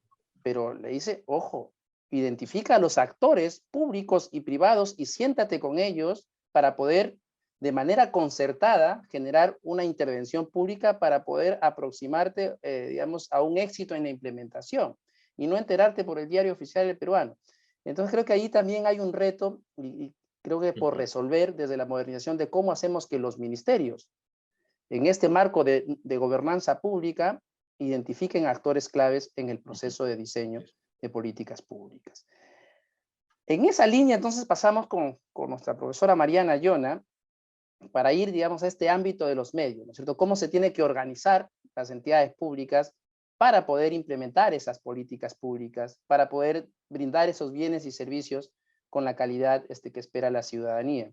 Pero le dice, ojo, identifica a los actores públicos y privados y siéntate con ellos para poder, de manera concertada, generar una intervención pública para poder aproximarte, digamos, a un éxito en la implementación y no enterarte por el diario oficial del peruano. Entonces creo que ahí también hay un reto y creo que por resolver desde la modernización de cómo hacemos que los ministerios, en este marco de gobernanza pública, identifiquen actores claves en el proceso de diseño de políticas públicas. En esa línea, entonces, pasamos con nuestra profesora Mariana Yona para ir, digamos, a este ámbito de los medios, ¿no es cierto? Cómo se tiene que organizar las entidades públicas para poder implementar esas políticas públicas, para poder brindar esos bienes y servicios con la calidad que espera la ciudadanía.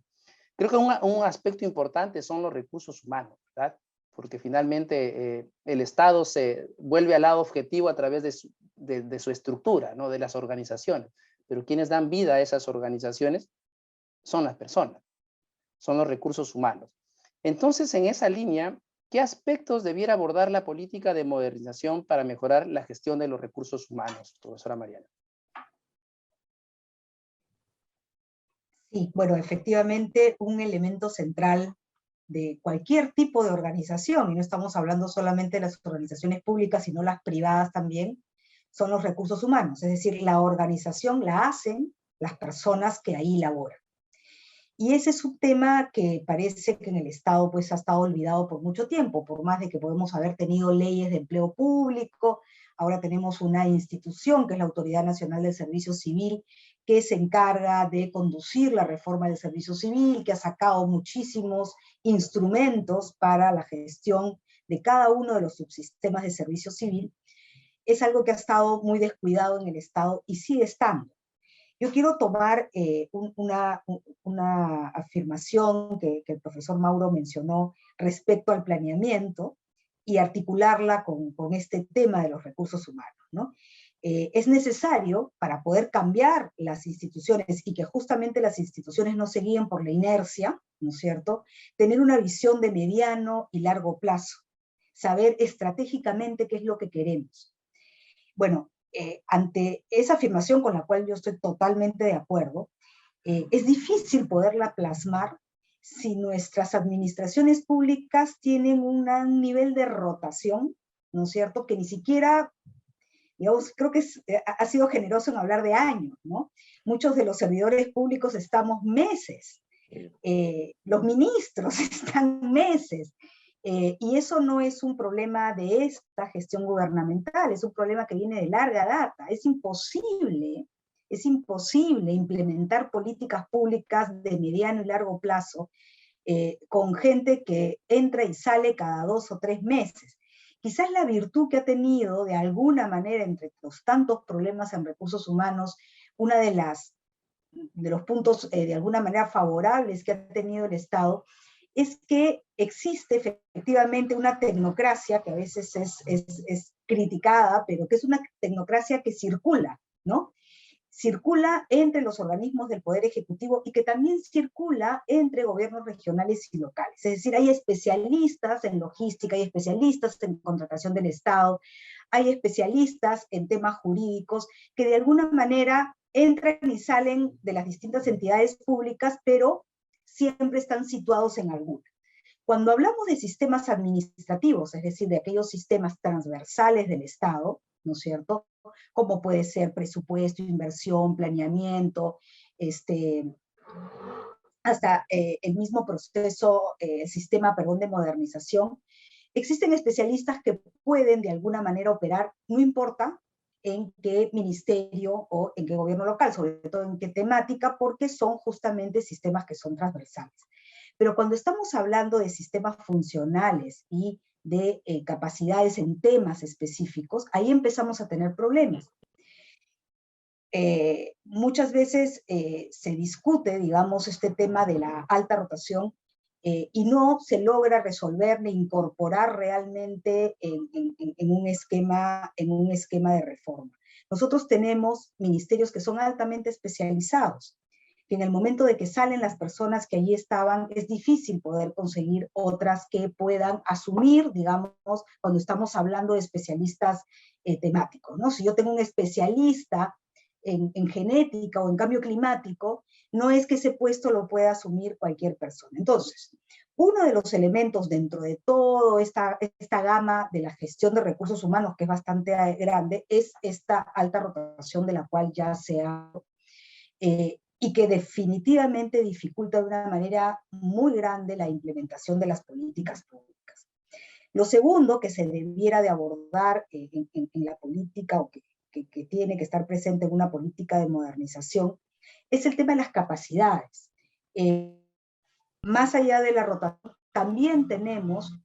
Creo que un aspecto importante son los recursos humanos, ¿verdad? Porque finalmente el Estado se vuelve al lado objetivo a través de su estructura, ¿no? De las organizaciones. Pero quienes dan vida a esas organizaciones son las personas, son los recursos humanos. Entonces, en esa línea, ¿qué aspectos debiera abordar la política de modernización para mejorar la gestión de los recursos humanos, profesora Mariana? Sí, bueno, efectivamente, un elemento central de cualquier tipo de organización, y no estamos hablando solamente de las organizaciones públicas, sino las privadas también, son los recursos humanos. Es decir, la organización la hacen las personas que ahí laboran. Y ese es un tema que parece que en el Estado pues ha estado olvidado por mucho tiempo, por más de que podemos haber tenido leyes de empleo público. Ahora tenemos una institución que es la Autoridad Nacional del Servicio Civil, que se encarga de conducir la reforma del servicio civil, que ha sacado muchísimos instrumentos para la gestión de cada uno de los subsistemas de servicio civil. Es algo que ha estado muy descuidado en el Estado y sigue estando. Yo quiero tomar una afirmación que el profesor Mauro mencionó respecto al planeamiento y articularla con este tema de los recursos humanos, ¿no? Es necesario, para poder cambiar las instituciones y que justamente las instituciones no se guíen por la inercia, ¿no es cierto?, tener una visión de mediano y largo plazo, saber estratégicamente qué es lo que queremos. Bueno, ante esa afirmación con la cual yo estoy totalmente de acuerdo, es difícil poderla plasmar si nuestras administraciones públicas tienen un nivel de rotación, ¿no es cierto?, que ni siquiera, digamos, creo que ha sido generoso en hablar de años, ¿no? Muchos de los servidores públicos estamos meses, los ministros están meses, y eso no es un problema de esta gestión gubernamental, es un problema que viene de larga data. Es imposible implementar políticas públicas de mediano y largo plazo con gente que entra y sale cada 2 o 3 meses. Quizás la virtud que ha tenido, de alguna manera, entre los tantos problemas en recursos humanos, una de los puntos de alguna manera favorables que ha tenido el Estado, es que existe efectivamente una tecnocracia que a veces es criticada, pero que es una tecnocracia que circula, ¿no? Circula entre los organismos del Poder Ejecutivo y que también circula entre gobiernos regionales y locales. Es decir, hay especialistas en logística, hay especialistas en contratación del Estado, hay especialistas en temas jurídicos que de alguna manera entran y salen de las distintas entidades públicas, pero siempre están situados en alguna. Cuando hablamos de sistemas administrativos, es decir, de aquellos sistemas transversales del Estado, ¿no es cierto?, como puede ser presupuesto, inversión, planeamiento, hasta el mismo proceso, sistema, perdón, de modernización, existen especialistas que pueden de alguna manera operar, no importa en qué ministerio o en qué gobierno local, sobre todo en qué temática, porque son justamente sistemas que son transversales. Pero cuando estamos hablando de sistemas funcionales y de capacidades en temas específicos, ahí empezamos a tener problemas. Muchas veces se discute, digamos, este tema de la alta rotación y no se logra resolver ni incorporar realmente en un esquema de reforma. Nosotros tenemos ministerios que son altamente especializados, que en el momento de que salen las personas que allí estaban, es difícil poder conseguir otras que puedan asumir, digamos, cuando estamos hablando de especialistas temáticos, ¿no? Si yo tengo un especialista en genética o en cambio climático, no es que ese puesto lo pueda asumir cualquier persona. Entonces, uno de los elementos dentro de toda esta gama de la gestión de recursos humanos, que es bastante grande, es esta alta rotación de la cual ya se ha y que definitivamente dificulta de una manera muy grande la implementación de las políticas públicas. Lo segundo que se debiera de abordar en la política, o que tiene que estar presente en una política de modernización, es el tema de las capacidades. Más allá de la rotación, también tenemos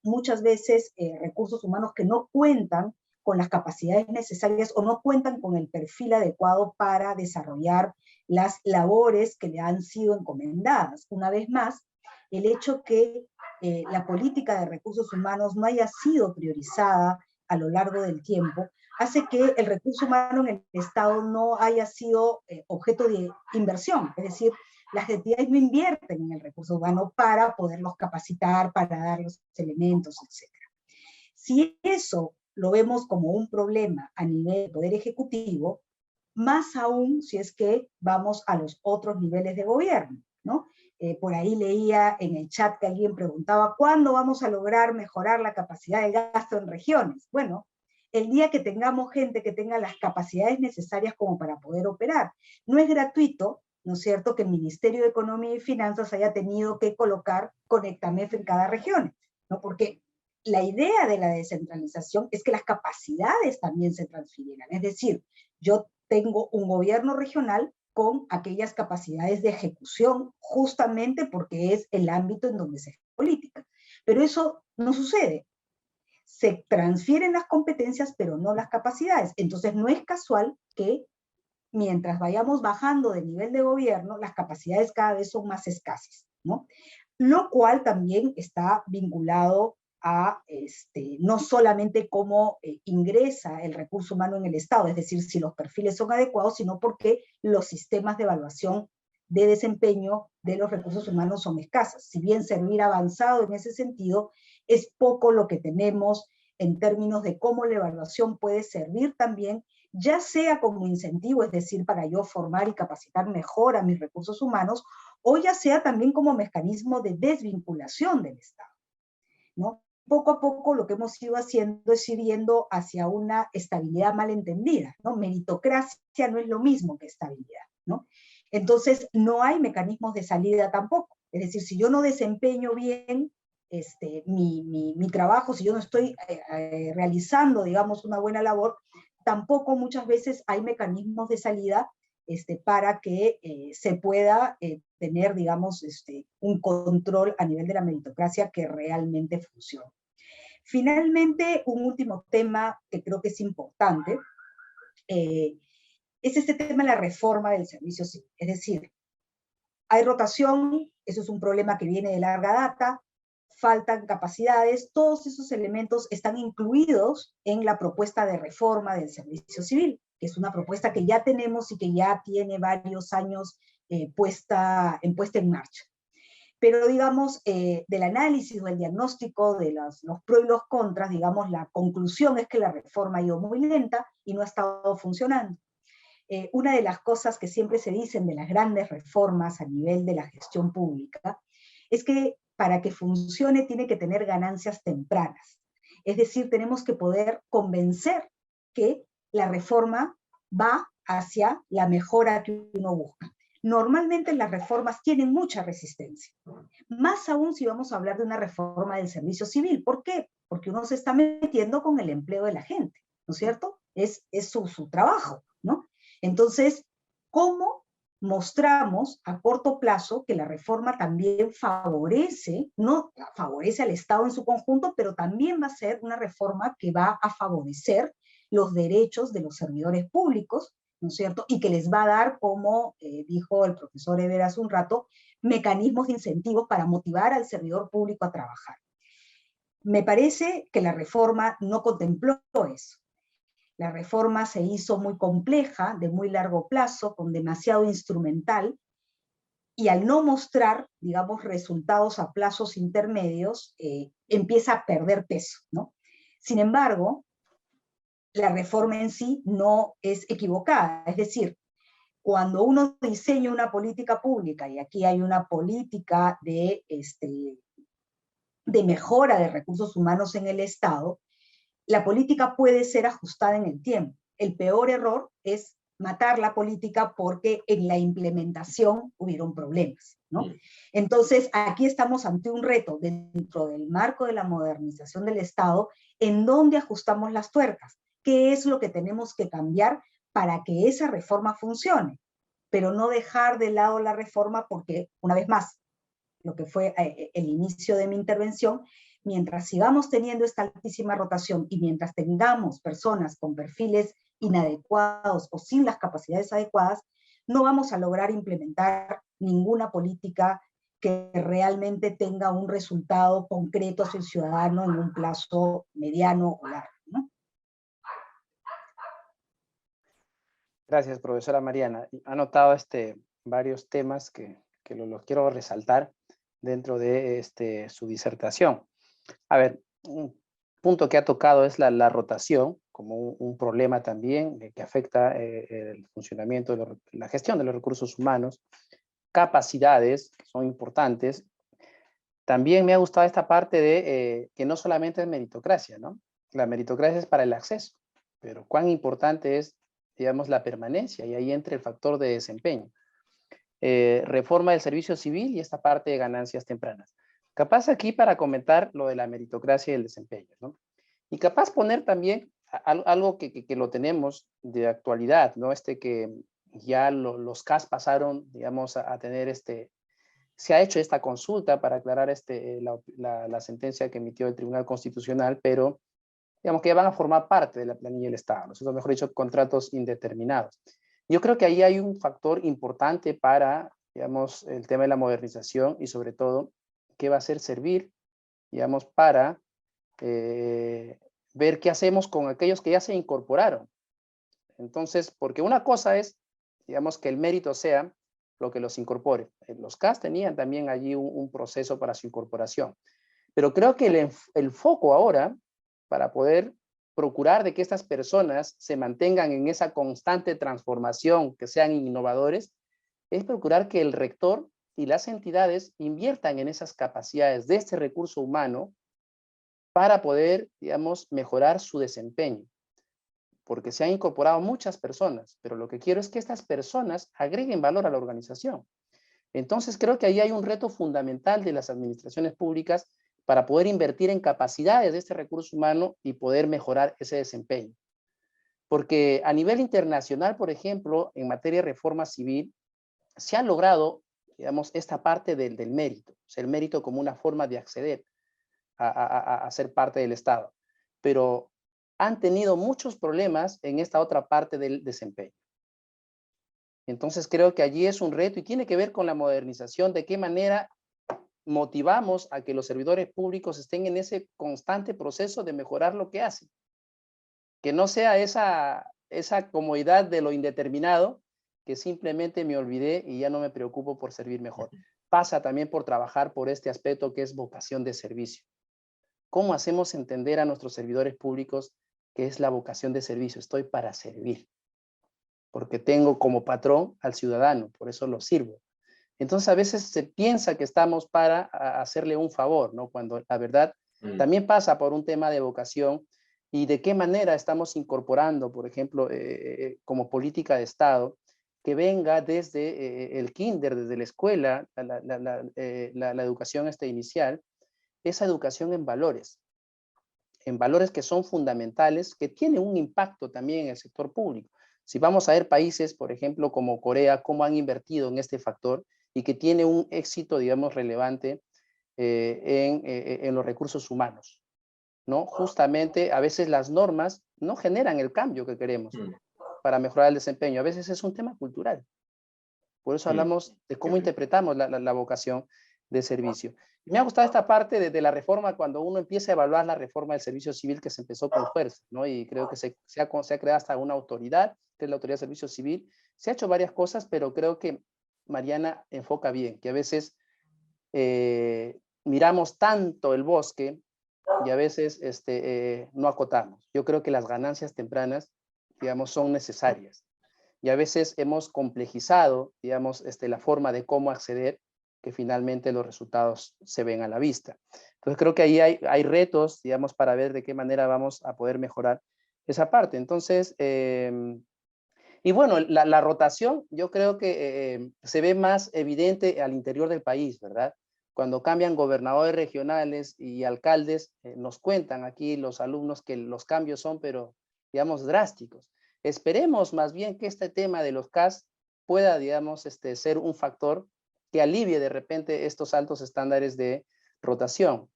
muchas veces recursos humanos que no cuentan con las capacidades necesarias o no cuentan con el perfil adecuado para desarrollar las labores que le han sido encomendadas. Una vez más, el hecho que la política de recursos humanos no haya sido priorizada a lo largo del tiempo hace que el recurso humano en el Estado no haya sido objeto de inversión, es decir, las entidades no invierten en el recurso humano para poderlos capacitar, para dar los elementos, etc. Si eso lo vemos como un problema a nivel del Poder Ejecutivo, más aún si es que vamos a los otros niveles de gobierno, ¿no? Por ahí leía en el chat que alguien preguntaba, ¿cuándo vamos a lograr mejorar la capacidad de gasto en regiones? Bueno, el día que tengamos gente que tenga las capacidades necesarias como para poder operar. No es gratuito, ¿no es cierto?, que el Ministerio de Economía y Finanzas haya tenido que colocar Conectamef en cada región, ¿no? Porque la idea de la descentralización es que las capacidades también se transfieran. Es decir, yo tengo un gobierno regional con aquellas capacidades de ejecución, justamente porque es el ámbito en donde se hace política. Pero eso no sucede. Se transfieren las competencias, pero no las capacidades. Entonces no es casual que mientras vayamos bajando de nivel de gobierno, las capacidades cada vez son más escasas, ¿no? Lo cual también está vinculado a no solamente cómo ingresa el recurso humano en el Estado, es decir, si los perfiles son adecuados, sino porque los sistemas de evaluación de desempeño de los recursos humanos son escasos. Si bien servir avanzado en ese sentido, es poco lo que tenemos en términos de cómo la evaluación puede servir también, ya sea como incentivo, es decir, para yo formar y capacitar mejor a mis recursos humanos, o ya sea también como mecanismo de desvinculación del Estado, ¿no? Poco a poco lo que hemos ido haciendo es ir yendo hacia una estabilidad malentendida, ¿no? Meritocracia no es lo mismo que estabilidad, ¿no? Entonces, no hay mecanismos de salida tampoco. Es decir, si yo no desempeño bien mi trabajo, si yo no estoy realizando, digamos, una buena labor, tampoco muchas veces hay mecanismos de salida para que se pueda tener, digamos, un control a nivel de la meritocracia que realmente funcione. Finalmente, un último tema que creo que es importante, es este tema de la reforma del servicio civil. Es decir, hay rotación, eso es un problema que viene de larga data, faltan capacidades, todos esos elementos están incluidos en la propuesta de reforma del servicio civil, que es una propuesta que ya tenemos y que ya tiene varios años puesta en marcha. Pero digamos, del análisis o el diagnóstico de los pros y los contras, digamos, la conclusión es que la reforma ha ido muy lenta y no ha estado funcionando. Una de las cosas que siempre se dicen de las grandes reformas a nivel de la gestión pública es que para que funcione tiene que tener ganancias tempranas. Es decir, tenemos que poder convencer que la reforma va hacia la mejora que uno busca. Normalmente las reformas tienen mucha resistencia, más aún si vamos a hablar de una reforma del servicio civil. ¿Por qué? Porque uno se está metiendo con el empleo de la gente, ¿no es cierto? Es su trabajo, ¿no? Entonces, ¿cómo mostramos a corto plazo que la reforma también favorece, no favorece al Estado en su conjunto, pero también va a ser una reforma que va a favorecer los derechos de los servidores públicos, ¿no es cierto? Y que les va a dar, como dijo el profesor Eber hace un rato, mecanismos de incentivos para motivar al servidor público a trabajar. Me parece que la reforma no contempló eso. La reforma se hizo muy compleja, de muy largo plazo, con demasiado instrumental, y al no mostrar, digamos, resultados a plazos intermedios, empieza a perder peso, ¿no? Sin embargo, la reforma en sí no es equivocada, es decir, cuando uno diseña una política pública, y aquí hay una política de mejora de recursos humanos en el Estado, la política puede ser ajustada en el tiempo. El peor error es matar la política porque en la implementación hubieron problemas, ¿no? Entonces, aquí estamos ante un reto dentro del marco de la modernización del Estado, en donde ajustamos las tuercas. ¿Qué es lo que tenemos que cambiar para que esa reforma funcione? Pero no dejar de lado la reforma porque, una vez más, lo que fue el inicio de mi intervención, mientras sigamos teniendo esta altísima rotación y mientras tengamos personas con perfiles inadecuados o sin las capacidades adecuadas, no vamos a lograr implementar ninguna política que realmente tenga un resultado concreto hacia el ciudadano en un plazo mediano o largo, ¿no? Gracias, profesora Mariana. Ha notado varios temas que los quiero resaltar dentro de su disertación. A ver, un punto que ha tocado es la rotación, como un problema también que afecta el funcionamiento, la gestión de los recursos humanos, capacidades, que son importantes. También me ha gustado esta parte de que no solamente es meritocracia, ¿no? La meritocracia es para el acceso, pero cuán importante es, digamos, la permanencia, y ahí entra el factor de desempeño. Reforma del servicio civil y esta parte de ganancias tempranas. Capaz aquí para comentar lo de la meritocracia y el desempeño, ¿no? Y capaz poner también algo que lo tenemos de actualidad, ¿no? Que ya los CAS pasaron, digamos, a tener se ha hecho esta consulta para aclarar la sentencia que emitió el Tribunal Constitucional, pero digamos que ya van a formar parte de la planilla del Estado, ¿no? O mejor dicho, contratos indeterminados. Yo creo que ahí hay un factor importante para, digamos, el tema de la modernización y sobre todo, qué va a hacer servir, digamos, para ver qué hacemos con aquellos que ya se incorporaron. Entonces, porque una cosa es, digamos, que el mérito sea lo que los incorpore. Los CAS tenían también allí un proceso para su incorporación. Pero creo que el foco ahora, para poder procurar de que estas personas se mantengan en esa constante transformación, que sean innovadores, es procurar que el rector y las entidades inviertan en esas capacidades de este recurso humano para poder, digamos, mejorar su desempeño. Porque se han incorporado muchas personas, pero lo que quiero es que estas personas agreguen valor a la organización. Entonces creo que ahí hay un reto fundamental de las administraciones públicas para poder invertir en capacidades de este recurso humano y poder mejorar ese desempeño. Porque a nivel internacional, por ejemplo, en materia de reforma civil, se ha logrado, digamos, esta parte del mérito, o sea, el mérito como una forma de acceder a ser parte del Estado. Pero han tenido muchos problemas en esta otra parte del desempeño. Entonces creo que allí es un reto y tiene que ver con la modernización, de qué manera motivamos a que los servidores públicos estén en ese constante proceso de mejorar lo que hacen. Que no sea esa comodidad de lo indeterminado, que simplemente me olvidé y ya no me preocupo por servir mejor. Pasa también por trabajar por este aspecto que es vocación de servicio. ¿Cómo hacemos entender a nuestros servidores públicos que es la vocación de servicio? Estoy para servir, porque tengo como patrón al ciudadano, por eso lo sirvo. Entonces a veces se piensa que estamos para hacerle un favor, ¿no? Cuando la verdad también pasa por un tema de vocación y de qué manera estamos incorporando, por ejemplo, como política de Estado, que venga desde el kinder, desde la escuela, la educación inicial, esa educación en valores que son fundamentales, que tienen un impacto también en el sector público. Si vamos a ver países, por ejemplo, como Corea, cómo han invertido en este factor y que tiene un éxito, digamos, relevante en los recursos humanos, ¿no? Justamente, a veces las normas no generan el cambio que queremos para mejorar el desempeño. A veces es un tema cultural. Por eso hablamos de cómo interpretamos la vocación. de servicio. Y me ha gustado esta parte de la reforma, cuando uno empieza a evaluar la reforma del servicio civil que se empezó con fuerza, ¿no? Y creo que se ha creado hasta una autoridad, que es la Autoridad de Servicio Civil. Se ha hecho varias cosas, pero creo que Mariana enfoca bien, que a veces miramos tanto el bosque y a veces no acotamos. Yo creo que las ganancias tempranas, digamos, son necesarias. Y a veces hemos complejizado, digamos, la forma de cómo acceder, que finalmente los resultados se ven a la vista. Entonces creo que ahí hay retos, digamos, para ver de qué manera vamos a poder mejorar esa parte. Entonces, y bueno, la rotación yo creo que se ve más evidente al interior del país, ¿verdad? Cuando cambian gobernadores regionales y alcaldes, nos cuentan aquí los alumnos que los cambios son, pero digamos, drásticos. Esperemos más bien que este tema de los CAS pueda, digamos, ser un factor que alivie de repente estos altos estándares de rotación.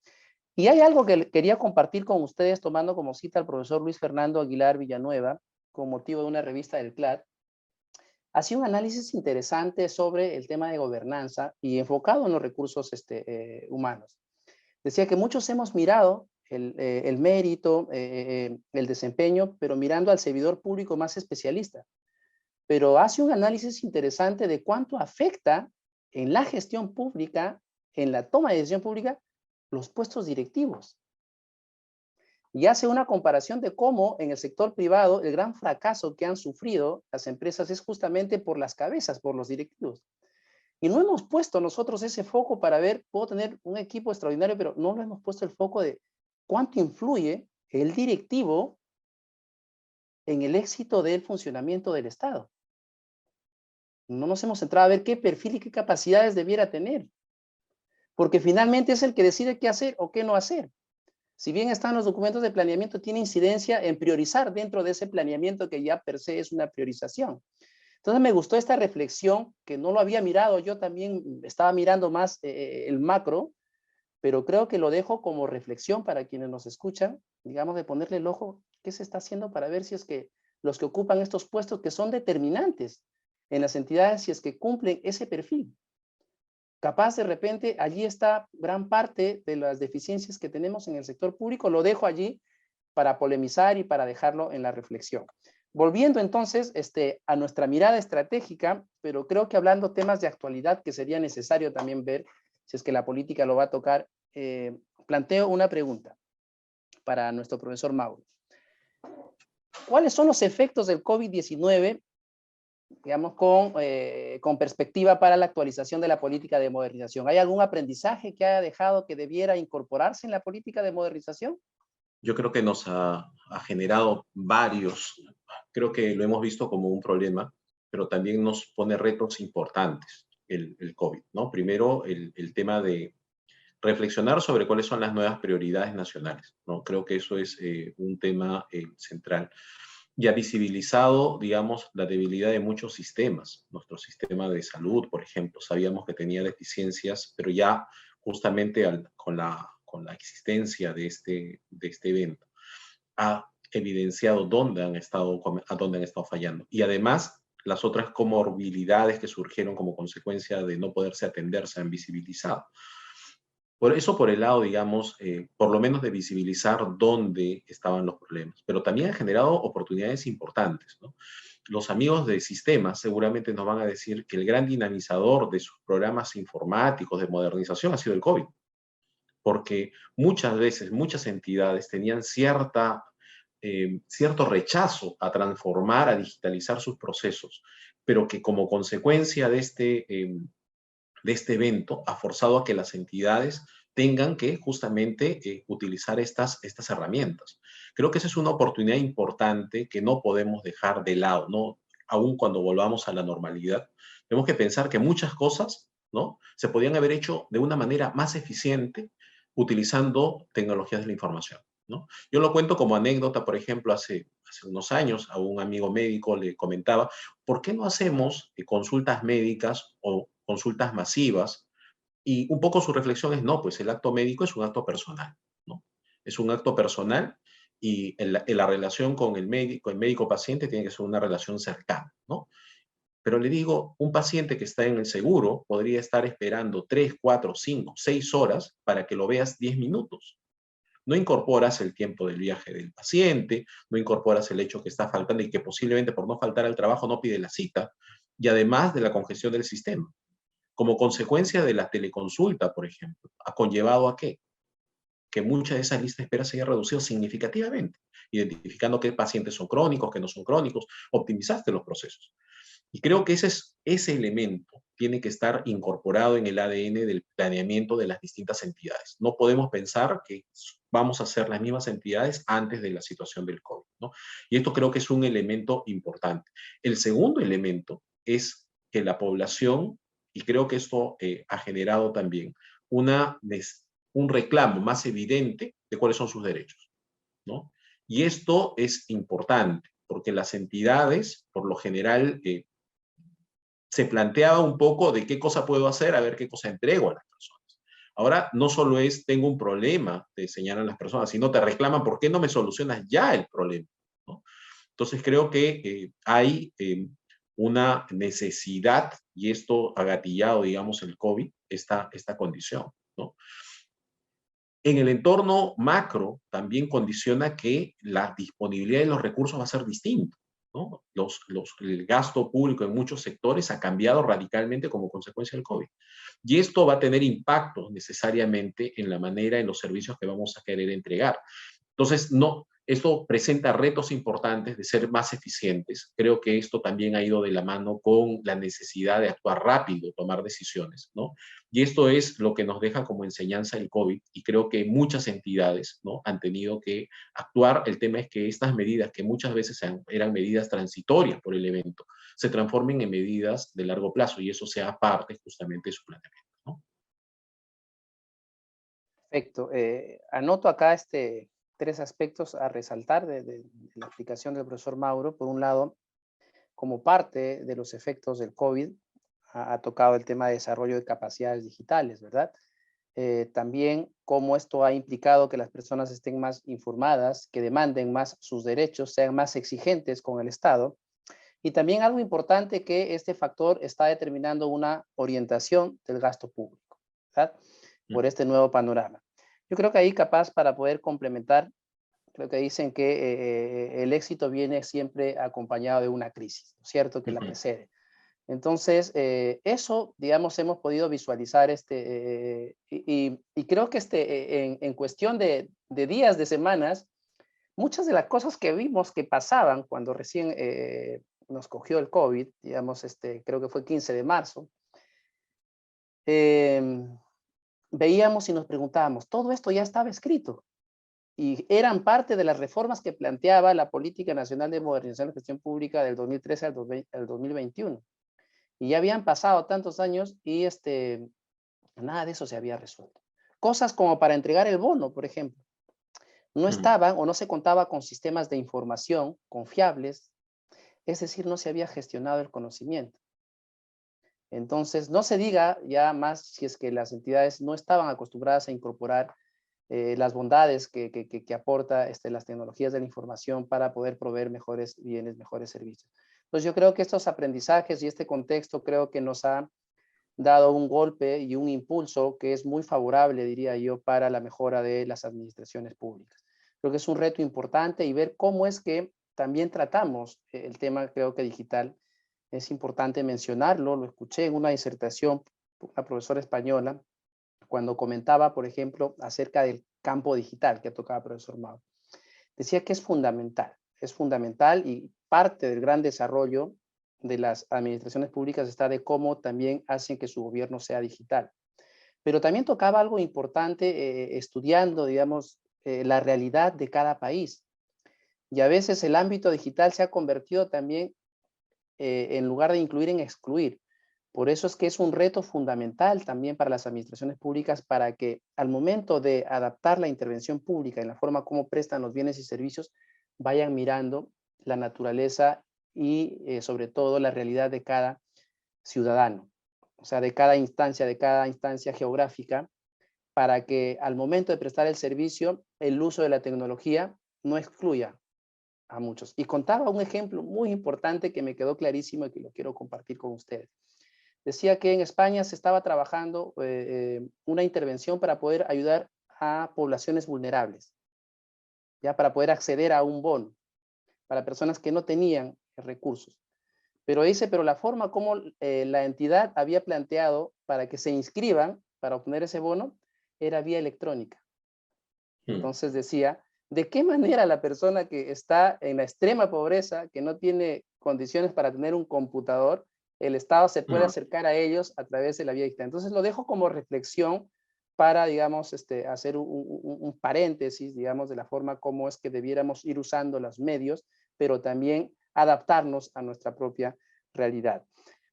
Y hay algo que quería compartir con ustedes, tomando como cita al profesor Luis Fernando Aguilar Villanueva, con motivo de una revista del CLAD. Hacía un análisis interesante sobre el tema de gobernanza y enfocado en los recursos humanos. Decía que muchos hemos mirado el mérito, el desempeño, pero mirando al servidor público más especialista. Pero hace un análisis interesante de cuánto afecta en la gestión pública, en la toma de decisión pública, los puestos directivos. Y hace una comparación de cómo en el sector privado el gran fracaso que han sufrido las empresas es justamente por las cabezas, por los directivos. Y no hemos puesto nosotros ese foco para ver, puedo tener un equipo extraordinario, pero no lo hemos puesto el foco de cuánto influye el directivo en el éxito del funcionamiento del Estado. No nos hemos centrado a ver qué perfil y qué capacidades debiera tener, porque finalmente es el que decide qué hacer o qué no hacer. Si bien están los documentos de planeamiento, tiene incidencia en priorizar dentro de ese planeamiento que ya per se es una priorización. Entonces me gustó esta reflexión, que no lo había mirado, yo también estaba mirando más el macro, pero creo que lo dejo como reflexión para quienes nos escuchan, digamos, de ponerle el ojo, ¿qué se está haciendo para ver si es que los que ocupan estos puestos que son determinantes en las entidades, si es que cumplen ese perfil? Capaz de repente allí está gran parte de las deficiencias que tenemos en el sector público, lo dejo allí para polemizar y para dejarlo en la reflexión. Volviendo entonces a nuestra mirada estratégica, pero creo que hablando temas de actualidad que sería necesario también ver, si es que la política lo va a tocar, planteo una pregunta para nuestro profesor Mauro. ¿Cuáles son los efectos del COVID-19, digamos, con perspectiva para la actualización de la política de modernización? ¿Hay algún aprendizaje que haya dejado que debiera incorporarse en la política de modernización? Yo creo que nos ha generado varios. Creo que lo hemos visto como un problema, pero también nos pone retos importantes el COVID, ¿no? Primero, el tema de reflexionar sobre cuáles son las nuevas prioridades nacionales, ¿no? Creo que eso es un tema central. Y ha visibilizado, digamos, la debilidad de muchos sistemas. Nuestro sistema de salud, por ejemplo, sabíamos que tenía deficiencias, pero ya justamente con la existencia de este evento, ha evidenciado dónde han estado fallando. Y además, las otras comorbilidades que surgieron como consecuencia de no poderse atender se han visibilizado. Por eso, por el lado, digamos, por lo menos de visibilizar dónde estaban los problemas, pero también ha generado oportunidades importantes, ¿no? Los amigos de sistemas seguramente nos van a decir que el gran dinamizador de sus programas informáticos de modernización ha sido el COVID, porque muchas veces, muchas entidades tenían cierto rechazo a transformar, a digitalizar sus procesos, pero que como consecuencia de este evento ha forzado a que las entidades tengan que justamente utilizar estas herramientas. Creo que esa es una oportunidad importante que no podemos dejar de lado, ¿no? Aún cuando volvamos a la normalidad, tenemos que pensar que muchas cosas, ¿no?, se podían haber hecho de una manera más eficiente utilizando tecnologías de la información, ¿no? Yo lo cuento como anécdota, por ejemplo, hace unos años a un amigo médico le comentaba, ¿por qué no hacemos consultas médicas o consultas masivas? Y un poco su reflexión es, no, pues el acto médico es un acto personal, ¿no? Es un acto personal y en la relación con el médico paciente tiene que ser una relación cercana, ¿no? Pero le digo, un paciente que está en el seguro podría estar esperando 3, 4, 5, 6 horas para que lo veas 10 minutos. No incorporas el tiempo del viaje del paciente, no incorporas el hecho que está faltando y que posiblemente por no faltar al trabajo no pide la cita, y además de la congestión del sistema. Como consecuencia de la teleconsulta, por ejemplo, ¿ha conllevado a qué? Que muchas de esas listas de espera se hayan reducido significativamente, identificando qué pacientes son crónicos, qué no son crónicos, optimizaste los procesos. Y creo que ese elemento tiene que estar incorporado en el ADN del planeamiento de las distintas entidades. No podemos pensar que vamos a ser las mismas entidades antes de la situación del COVID, ¿no? Y esto creo que es un elemento importante. El segundo elemento es que la población, y creo que esto ha generado también un reclamo más evidente de cuáles son sus derechos, ¿no? Y esto es importante, porque las entidades, por lo general, se planteaba un poco de qué cosa puedo hacer, a ver qué cosa entrego a las personas. Ahora, no solo es, tengo un problema, te señalan las personas, sino te reclaman, ¿por qué no me solucionas ya el problema? ¿No? Entonces, creo que hay una necesidad, y esto ha gatillado, digamos, el COVID, esta condición, ¿no? En el entorno macro también condiciona que la disponibilidad de los recursos va a ser distinta, ¿no? El gasto público en muchos sectores ha cambiado radicalmente como consecuencia del COVID. Y esto va a tener impactos necesariamente en la manera, en los servicios que vamos a querer entregar. Entonces, no, esto presenta retos importantes de ser más eficientes. Creo que esto también ha ido de la mano con la necesidad de actuar rápido, tomar decisiones, ¿no? Y esto es lo que nos deja como enseñanza el COVID, y creo que muchas entidades, ¿no?, han tenido que actuar. El tema es que estas medidas, que muchas veces eran medidas transitorias por el evento, se transformen en medidas de largo plazo, y eso sea parte justamente de su planeamiento, ¿no? Perfecto. Anoto acá tres aspectos a resaltar de la explicación del profesor Mauro. Por un lado, como parte de los efectos del COVID, ha tocado el tema de desarrollo de capacidades digitales, ¿verdad? También cómo esto ha implicado que las personas estén más informadas, que demanden más sus derechos, sean más exigentes con el Estado. Y también algo importante, que este factor está determinando una orientación del gasto público, ¿verdad?, por este nuevo panorama. Yo creo que ahí, capaz, para poder complementar, creo que dicen que el éxito viene siempre acompañado de una crisis, ¿no es cierto?, que la precede. Entonces, eso, digamos, hemos podido visualizar y creo que en cuestión de días, de semanas, muchas de las cosas que vimos que pasaban cuando recién nos cogió el COVID, digamos, creo que fue 15 de marzo, veíamos y nos preguntábamos, todo esto ya estaba escrito y eran parte de las reformas que planteaba la Política Nacional de Modernización de Gestión Pública del 2013 al 2021. Y ya habían pasado tantos años y nada de eso se había resuelto. Cosas como para entregar el bono, por ejemplo, no estaban o no se contaba con sistemas de información confiables, es decir, no se había gestionado el conocimiento. Entonces, no se diga ya más si es que las entidades no estaban acostumbradas a incorporar las bondades que aporta las tecnologías de la información para poder proveer mejores bienes, mejores servicios. Entonces, yo creo que estos aprendizajes y este contexto creo que nos ha dado un golpe y un impulso que es muy favorable, diría yo, para la mejora de las administraciones públicas. Creo que es un reto importante, y ver cómo es que también tratamos el tema, creo que digital, es importante mencionarlo. Lo escuché en una disertación, una profesora española, cuando comentaba, por ejemplo, acerca del campo digital que tocaba el profesor Mau. Decía que es fundamental, y parte del gran desarrollo de las administraciones públicas está de cómo también hacen que su gobierno sea digital. Pero también tocaba algo importante, estudiando, digamos, la realidad de cada país. Y a veces el ámbito digital se ha convertido también, en lugar de incluir, en excluir. Por eso es que es un reto fundamental también para las administraciones públicas, para que al momento de adaptar la intervención pública en la forma como prestan los bienes y servicios, vayan mirando la naturaleza y sobre todo la realidad de cada ciudadano, o sea, de cada instancia geográfica, para que al momento de prestar el servicio, el uso de la tecnología no excluya a muchos. Y contaba un ejemplo muy importante que me quedó clarísimo y que lo quiero compartir con ustedes. Decía que en España se estaba trabajando una intervención para poder ayudar a poblaciones vulnerables, ya para poder acceder a un bono, para personas que no tenían recursos. Pero dice, pero la forma como la entidad había planteado para que se inscriban para obtener ese bono era vía electrónica. Entonces decía, ¿de qué manera la persona que está en la extrema pobreza, que no tiene condiciones para tener un computador, el Estado se puede acercar a ellos a través de la vía digital? Entonces lo dejo como reflexión para, digamos, hacer un paréntesis, digamos, de la forma como es que debiéramos ir usando los medios, pero también adaptarnos a nuestra propia realidad.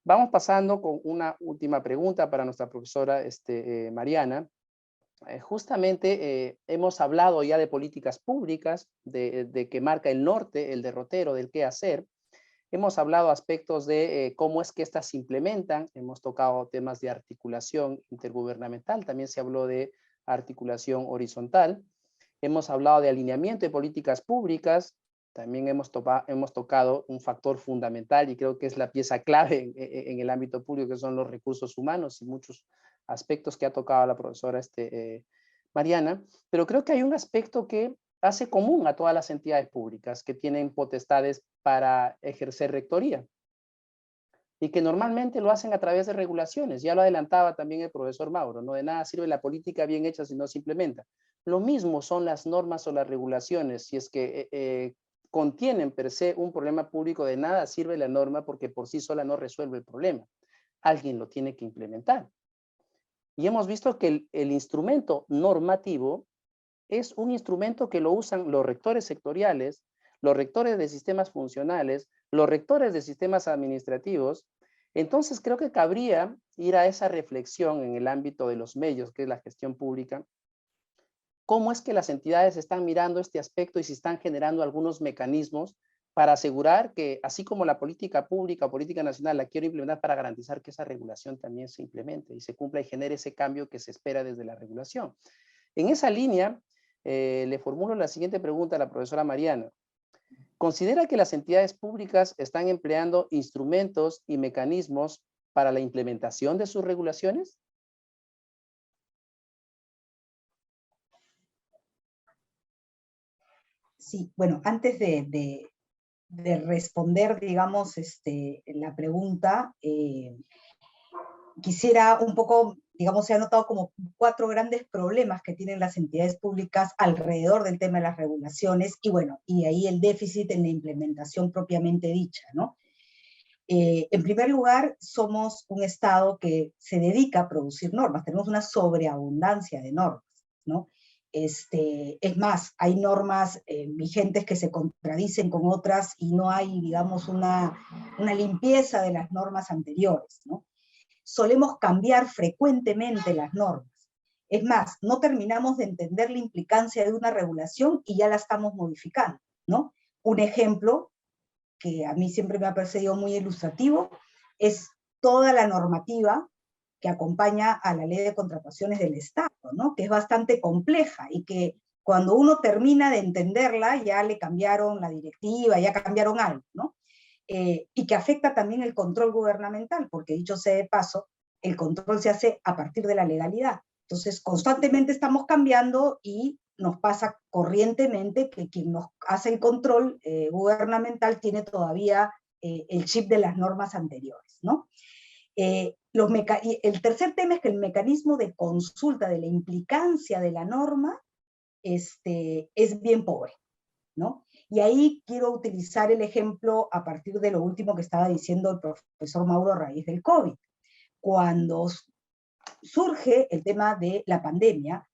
Vamos pasando con una última pregunta para nuestra profesora Mariana. Justamente hemos hablado ya de políticas públicas, de que marca el norte, el derrotero del qué hacer. Hemos hablado aspectos de cómo es que estas se implementan. Hemos tocado temas de articulación intergubernamental. También se habló de articulación horizontal. Hemos hablado de alineamiento de políticas públicas. También hemos tocado un factor fundamental y creo que es la pieza clave en el ámbito público, que son los recursos humanos y muchos aspectos que ha tocado la profesora Mariana. Pero creo que hay un aspecto que hace común a todas las entidades públicas que tienen potestades para ejercer rectoría y que normalmente lo hacen a través de regulaciones. Ya lo adelantaba también el profesor Mauro, no de nada sirve la política bien hecha si no se implementa. Lo mismo son las normas o las regulaciones, si es que contienen per se un problema público, de nada sirve la norma porque por sí sola no resuelve el problema. Alguien lo tiene que implementar. Y hemos visto que el instrumento normativo es un instrumento que lo usan los rectores sectoriales, los rectores de sistemas funcionales, los rectores de sistemas administrativos. Entonces creo que cabría ir a esa reflexión en el ámbito de los medios, que es la gestión pública. ¿Cómo es que las entidades están mirando este aspecto y si están generando algunos mecanismos para asegurar que, así como la política pública o política nacional la quiero implementar, para garantizar que esa regulación también se implemente y se cumpla y genere ese cambio que se espera desde la regulación? En esa línea, le formulo la siguiente pregunta a la profesora Mariana. ¿Considera que las entidades públicas están empleando instrumentos y mecanismos para la implementación de sus regulaciones? Sí, bueno, antes de responder, digamos, la pregunta, quisiera un poco, digamos, se ha notado como 4 grandes problemas que tienen las entidades públicas alrededor del tema de las regulaciones, y bueno, y ahí el déficit en la implementación propiamente dicha, ¿no? En primer lugar, somos un Estado que se dedica a producir normas, tenemos una sobreabundancia de normas, ¿no? Es más, hay normas vigentes que se contradicen con otras y no hay, digamos, una limpieza de las normas anteriores, ¿no? Solemos cambiar frecuentemente las normas. Es más, no terminamos de entender la implicancia de una regulación y ya la estamos modificando, ¿no? Un ejemplo que a mí siempre me ha parecido muy ilustrativo es toda la normativa que acompaña a la ley de contrataciones del Estado, ¿no? Que es bastante compleja y que cuando uno termina de entenderla ya le cambiaron la directiva, ya cambiaron algo, ¿no? Y que afecta también el control gubernamental, porque dicho sea de paso, el control se hace a partir de la legalidad. Entonces, constantemente estamos cambiando y nos pasa corrientemente que quien nos hace el control gubernamental tiene todavía el chip de las normas anteriores, ¿no? El tercer tema es que el mecanismo de consulta de la implicancia de la norma es bien pobre, ¿no? Y ahí quiero utilizar el ejemplo a partir de lo último que estaba diciendo el profesor Mauro a raíz del COVID. Cuando surge el tema de la pandemia,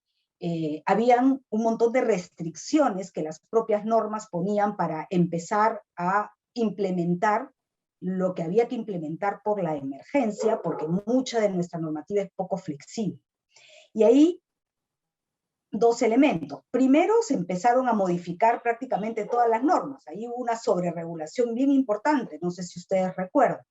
habían un montón de restricciones que las propias normas ponían para empezar a implementar lo que había que implementar por la emergencia, porque mucha de nuestra normativa es poco flexible. Y ahí 2 elementos. Primero, se empezaron a modificar prácticamente todas las normas. Ahí hubo una sobreregulación bien importante, no sé si ustedes recuerdan.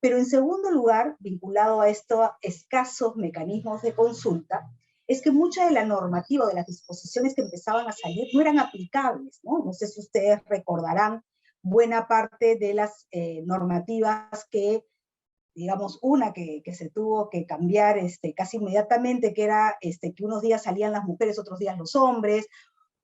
Pero en segundo lugar, vinculado a estos escasos mecanismos de consulta, es que mucha de la normativa, de las disposiciones que empezaban a salir, no eran aplicables, ¿no? No sé si ustedes recordarán buena parte de las normativas que, digamos, una que se tuvo que cambiar casi inmediatamente, que era que unos días salían las mujeres, otros días los hombres,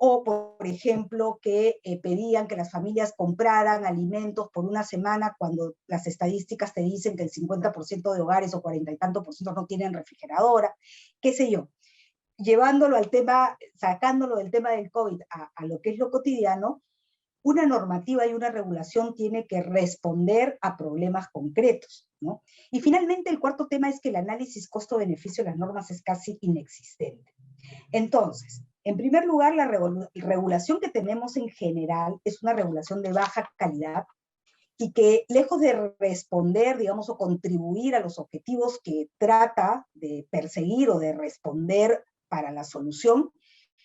o por ejemplo que pedían que las familias compraran alimentos por una semana cuando las estadísticas te dicen que el 50% de hogares o 40 y tanto por ciento no tienen refrigeradora, qué sé yo. Llevándolo al tema, sacándolo del tema del COVID a lo que es lo cotidiano, una normativa y una regulación tiene que responder a problemas concretos, ¿no? Y finalmente el cuarto tema es que el análisis costo-beneficio de las normas es casi inexistente. Entonces, en primer lugar, la regulación que tenemos en general es una regulación de baja calidad y que lejos de responder, digamos, o contribuir a los objetivos que trata de perseguir o de responder para la solución,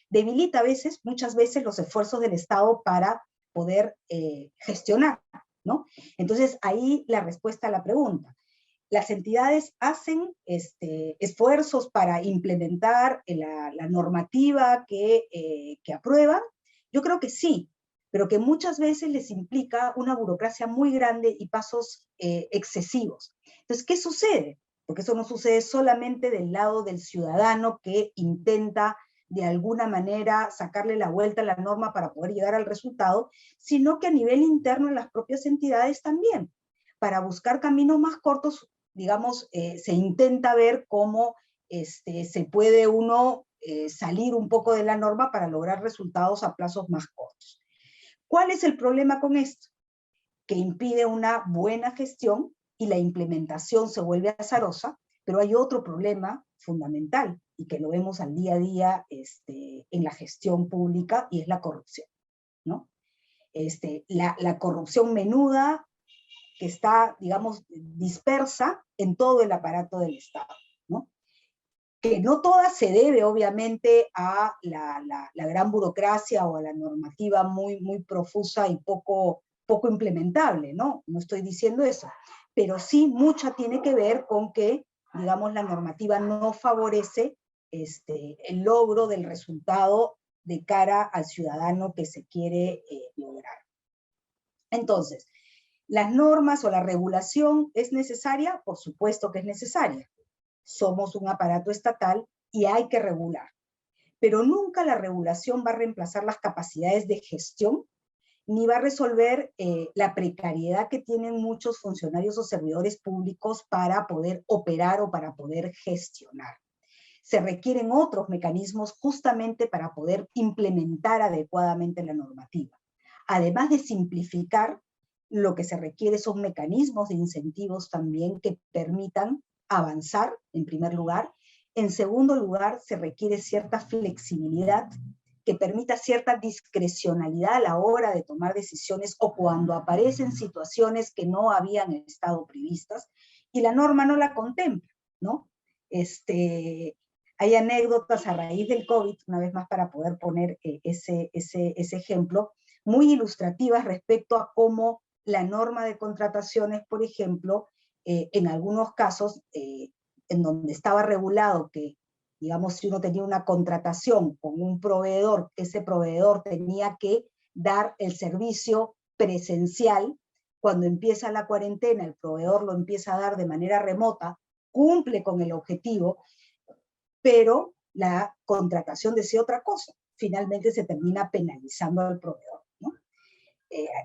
debilita a veces, muchas veces, los esfuerzos del Estado para poder gestionar, ¿no? Entonces, ahí la respuesta a la pregunta. ¿Las entidades hacen esfuerzos para implementar la normativa que aprueban? Yo creo que sí, pero que muchas veces les implica una burocracia muy grande y pasos excesivos. Entonces, ¿qué sucede? Porque eso no sucede solamente del lado del ciudadano que intenta de alguna manera sacarle la vuelta a la norma para poder llegar al resultado, sino que a nivel interno en las propias entidades también. Para buscar caminos más cortos, digamos, se intenta ver cómo se puede uno salir un poco de la norma para lograr resultados a plazos más cortos. ¿Cuál es el problema con esto? Que impide una buena gestión y la implementación se vuelve azarosa, pero hay otro problema fundamental y que lo vemos al día a día en la gestión pública y es la corrupción, ¿no? La corrupción menuda que está, digamos, dispersa en todo el aparato del Estado, ¿no? Que no toda se debe, obviamente, a la gran burocracia o a la normativa muy, muy profusa y poco implementable, ¿no? No estoy diciendo eso, pero sí mucha tiene que ver con que, digamos, la normativa no favorece el logro del resultado de cara al ciudadano que se quiere lograr. Entonces, ¿las normas o la regulación es necesaria? Por supuesto que es necesaria. Somos un aparato estatal y hay que regular. Pero nunca la regulación va a reemplazar las capacidades de gestión, ni va a resolver la precariedad que tienen muchos funcionarios o servidores públicos para poder operar o para poder gestionar. Se requieren otros mecanismos justamente para poder implementar adecuadamente la normativa. Además de simplificar, lo que se requiere son mecanismos de incentivos también que permitan avanzar, en primer lugar. En segundo lugar, se requiere cierta flexibilidad que permita cierta discrecionalidad a la hora de tomar decisiones o cuando aparecen situaciones que no habían estado previstas y la norma no la contempla, ¿no? Hay anécdotas a raíz del COVID, una vez más para poder poner ese ejemplo, muy ilustrativas respecto a cómo la norma de contrataciones, por ejemplo, en algunos casos, en donde estaba regulado que, digamos, si uno tenía una contratación con un proveedor, ese proveedor tenía que dar el servicio presencial. Cuando empieza la cuarentena, el proveedor lo empieza a dar de manera remota, cumple con el objetivo, pero la contratación decía otra cosa. Finalmente se termina penalizando al proveedor, ¿no?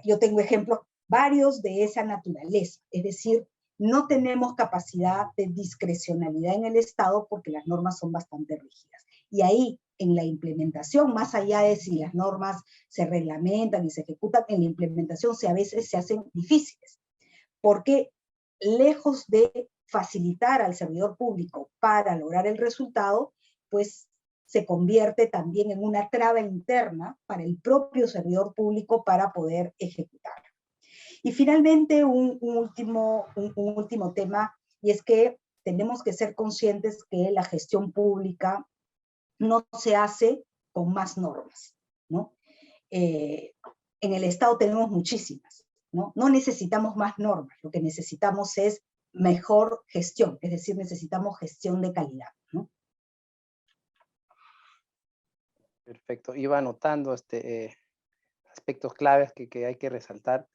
Yo tengo ejemplos varios de esa naturaleza, es decir, no tenemos capacidad de discrecionalidad en el Estado porque las normas son bastante rígidas. Y ahí, en la implementación, más allá de si las normas se reglamentan y se ejecutan, en la implementación a veces se hacen difíciles, porque lejos de facilitar al servidor público para lograr el resultado, pues se convierte también en una traba interna para el propio servidor público para poder ejecutar. Y finalmente, un último tema, y es que tenemos que ser conscientes que la gestión pública no se hace con más normas, ¿no? En el Estado tenemos muchísimas, ¿no? No necesitamos más normas, lo que necesitamos es mejor gestión, es decir, necesitamos gestión de calidad, ¿no? Perfecto. Iba anotando aspectos claves que hay que resaltar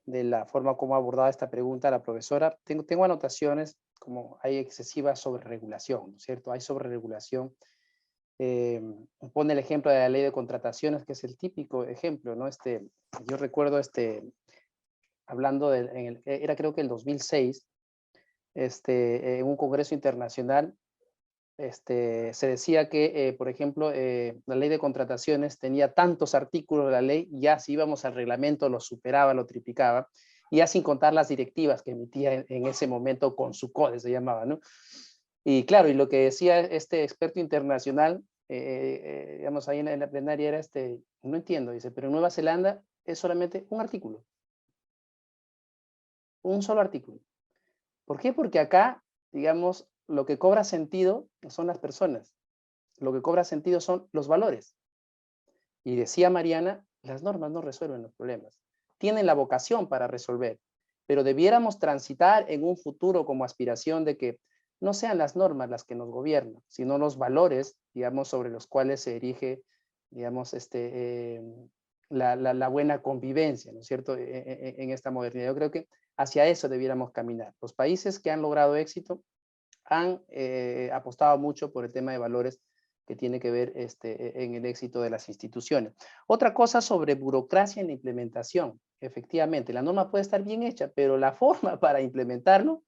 de la forma como ha abordado esta pregunta la profesora. Tengo anotaciones como hay excesiva sobreregulación, ¿no es cierto? Hay sobreregulación. Pone el ejemplo de la ley de contrataciones, que es el típico ejemplo, ¿no? Yo recuerdo hablando era creo que el 2006, en un congreso internacional, se decía que, por ejemplo, la ley de contrataciones tenía tantos artículos de la ley, ya si íbamos al reglamento lo superaba, lo triplicaba, ya sin contar las directivas que emitía en ese momento con su CODE, se llamaba, ¿no? Y claro, y lo que decía este experto internacional, digamos, ahí en la plenaria era no entiendo, dice, pero en Nueva Zelanda es solamente un artículo. Un solo artículo. ¿Por qué? Porque acá, digamos, lo que cobra sentido son las personas. Lo que cobra sentido son los valores. Y decía Mariana, las normas no resuelven los problemas. Tienen la vocación para resolver, pero debiéramos transitar en un futuro como aspiración de que no sean las normas las que nos gobiernan, sino los valores, digamos, sobre los cuales se erige, digamos, la buena convivencia, ¿no es cierto?, en esta modernidad. Yo creo que hacia eso debiéramos caminar. Los países que han logrado éxito han apostado mucho por el tema de valores que tiene que ver en el éxito de las instituciones. Otra cosa sobre burocracia en la implementación. Efectivamente, la norma puede estar bien hecha, pero la forma para implementarlo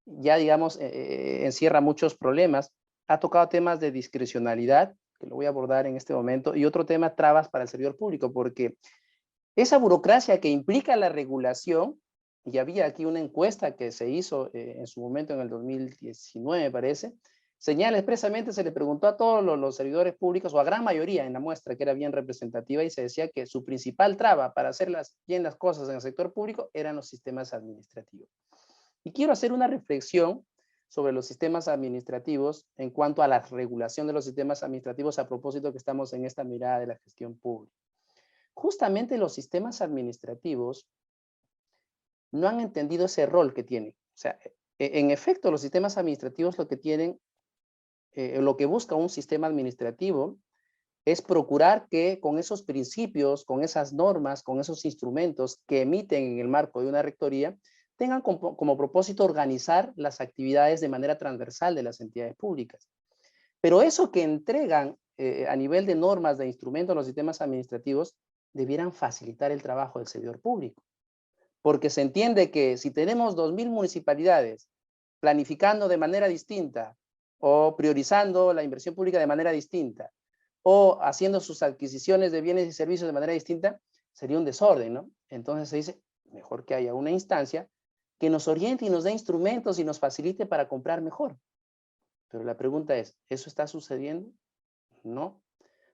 ya, digamos, encierra muchos problemas. Ha tocado temas de discrecionalidad, que lo voy a abordar en este momento, y otro tema, trabas para el servidor público, porque esa burocracia que implica la regulación, y había aquí una encuesta que se hizo en su momento en el 2019, me parece, señala expresamente, se le preguntó a todos los servidores públicos, o a gran mayoría en la muestra, que era bien representativa, y se decía que su principal traba para hacer bien las cosas en el sector público eran los sistemas administrativos. Y quiero hacer una reflexión sobre los sistemas administrativos en cuanto a la regulación de los sistemas administrativos a propósito que estamos en esta mirada de la gestión pública. Justamente los sistemas administrativos no han entendido ese rol que tienen. O sea, en efecto, los sistemas administrativos lo que tienen, lo que busca un sistema administrativo es procurar que con esos principios, con esas normas, con esos instrumentos que emiten en el marco de una rectoría, tengan como propósito organizar las actividades de manera transversal de las entidades públicas. Pero eso que entregan a nivel de normas, de instrumentos, los sistemas administrativos, debieran facilitar el trabajo del servidor público. Porque se entiende que si tenemos 2.000 municipalidades planificando de manera distinta o priorizando la inversión pública de manera distinta o haciendo sus adquisiciones de bienes y servicios de manera distinta, sería un desorden, ¿no? Entonces se dice, mejor que haya una instancia que nos oriente y nos dé instrumentos y nos facilite para comprar mejor. Pero la pregunta es, ¿eso está sucediendo? No,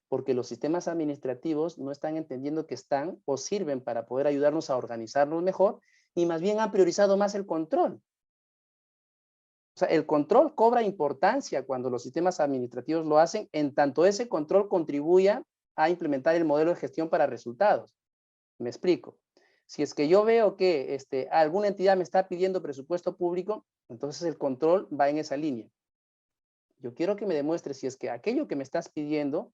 porque los sistemas administrativos no están entendiendo que están o sirven para poder ayudarnos a organizarnos mejor y más bien han priorizado más el control. O sea, el control cobra importancia cuando los sistemas administrativos lo hacen, en tanto ese control contribuya a implementar el modelo de gestión para resultados. Me explico. Si es que yo veo que alguna entidad me está pidiendo presupuesto público, entonces el control va en esa línea. Yo quiero que me demuestres si es que aquello que me estás pidiendo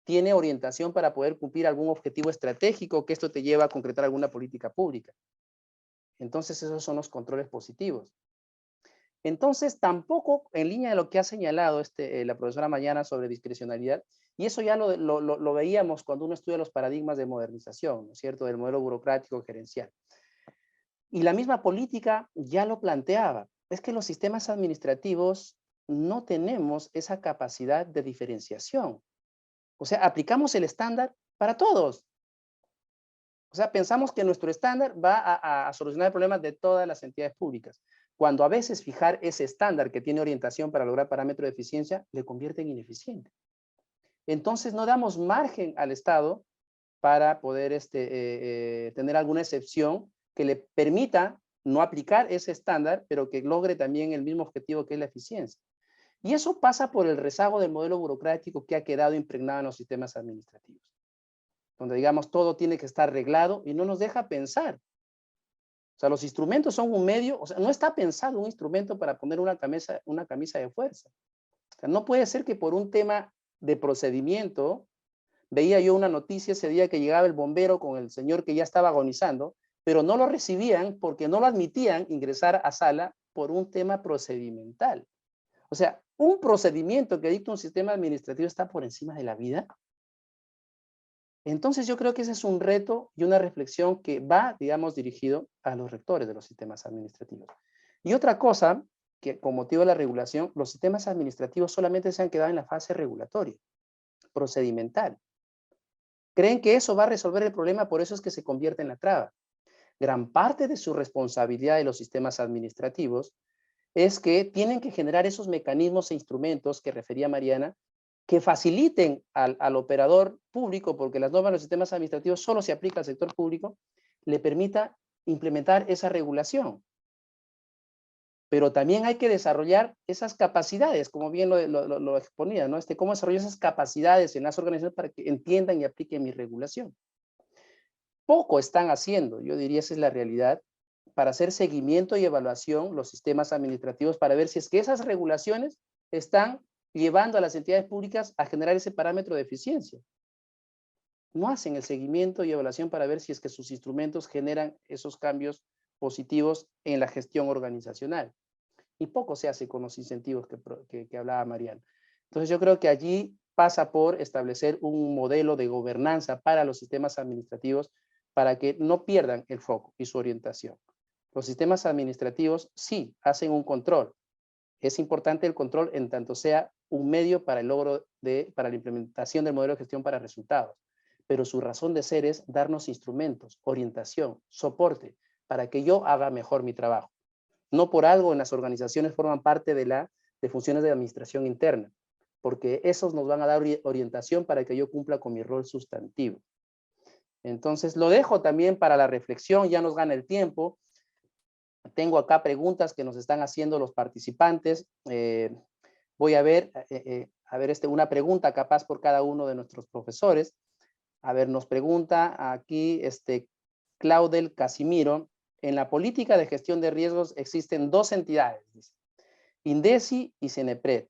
tiene orientación para poder cumplir algún objetivo estratégico, que esto te lleva a concretar alguna política pública. Entonces esos son los controles positivos. Entonces tampoco, en línea de lo que ha señalado la profesora Mariana sobre discrecionalidad, y eso ya lo veíamos cuando uno estudia los paradigmas de modernización, ¿no es cierto?, del modelo burocrático gerencial. Y la misma política ya lo planteaba, es que los sistemas administrativos no tenemos esa capacidad de diferenciación. O sea, aplicamos el estándar para todos. O sea, pensamos que nuestro estándar va a solucionar el problema de todas las entidades públicas, cuando a veces fijar ese estándar que tiene orientación para lograr parámetros de eficiencia le convierte en ineficiente. Entonces no damos margen al Estado para poder tener alguna excepción que le permita no aplicar ese estándar, pero que logre también el mismo objetivo que es la eficiencia. Y eso pasa por el rezago del modelo burocrático que ha quedado impregnado en los sistemas administrativos, donde digamos todo tiene que estar reglado y no nos deja pensar. O sea, los instrumentos son un medio, o sea, no está pensado un instrumento para poner una camisa de fuerza. O sea, no puede ser que por un tema de procedimiento veía yo una noticia ese día que llegaba el bombero con el señor que ya estaba agonizando, pero no lo recibían porque no lo admitían ingresar a sala por un tema procedimental. O sea, un procedimiento que dicta un sistema administrativo está por encima de la vida. Entonces yo creo que ese es un reto y una reflexión que va, digamos, dirigido a los rectores de los sistemas administrativos. Y otra cosa, que con motivo de la regulación, los sistemas administrativos solamente se han quedado en la fase regulatoria, procedimental. Creen que eso va a resolver el problema, por eso es que se convierte en la traba. Gran parte de su responsabilidad de los sistemas administrativos es que tienen que generar esos mecanismos e instrumentos que refería Mariana, que faciliten al operador público, porque las normas de los sistemas administrativos solo se aplican al sector público, le permita implementar esa regulación. Pero también hay que desarrollar esas capacidades, como bien lo exponía, ¿no? Cómo desarrollar esas capacidades en las organizaciones para que entiendan y apliquen mi regulación. Poco están haciendo, yo diría esa es la realidad, para hacer seguimiento y evaluación los sistemas administrativos para ver si es que esas regulaciones están llevando a las entidades públicas a generar ese parámetro de eficiencia. No hacen el seguimiento y evaluación para ver si es que sus instrumentos generan esos cambios positivos en la gestión organizacional. Y poco se hace con los incentivos que hablaba Mariana. Entonces yo creo que allí pasa por establecer un modelo de gobernanza para los sistemas administrativos para que no pierdan el foco y su orientación. Los sistemas administrativos sí hacen un control. Es importante el control en tanto sea un medio para el logro para la implementación del modelo de gestión para resultados. Pero su razón de ser es darnos instrumentos, orientación, soporte, para que yo haga mejor mi trabajo. No por algo en las organizaciones forman parte de funciones de administración interna, porque esos nos van a dar orientación para que yo cumpla con mi rol sustantivo. Entonces lo dejo también para la reflexión, ya nos gana el tiempo. Tengo acá preguntas que nos están haciendo los participantes. Voy a ver, una pregunta capaz por cada uno de nuestros profesores. A ver, nos pregunta aquí Claudel Casimiro. En la política de gestión de riesgos existen dos entidades, dice, INDECI y CENEPRED.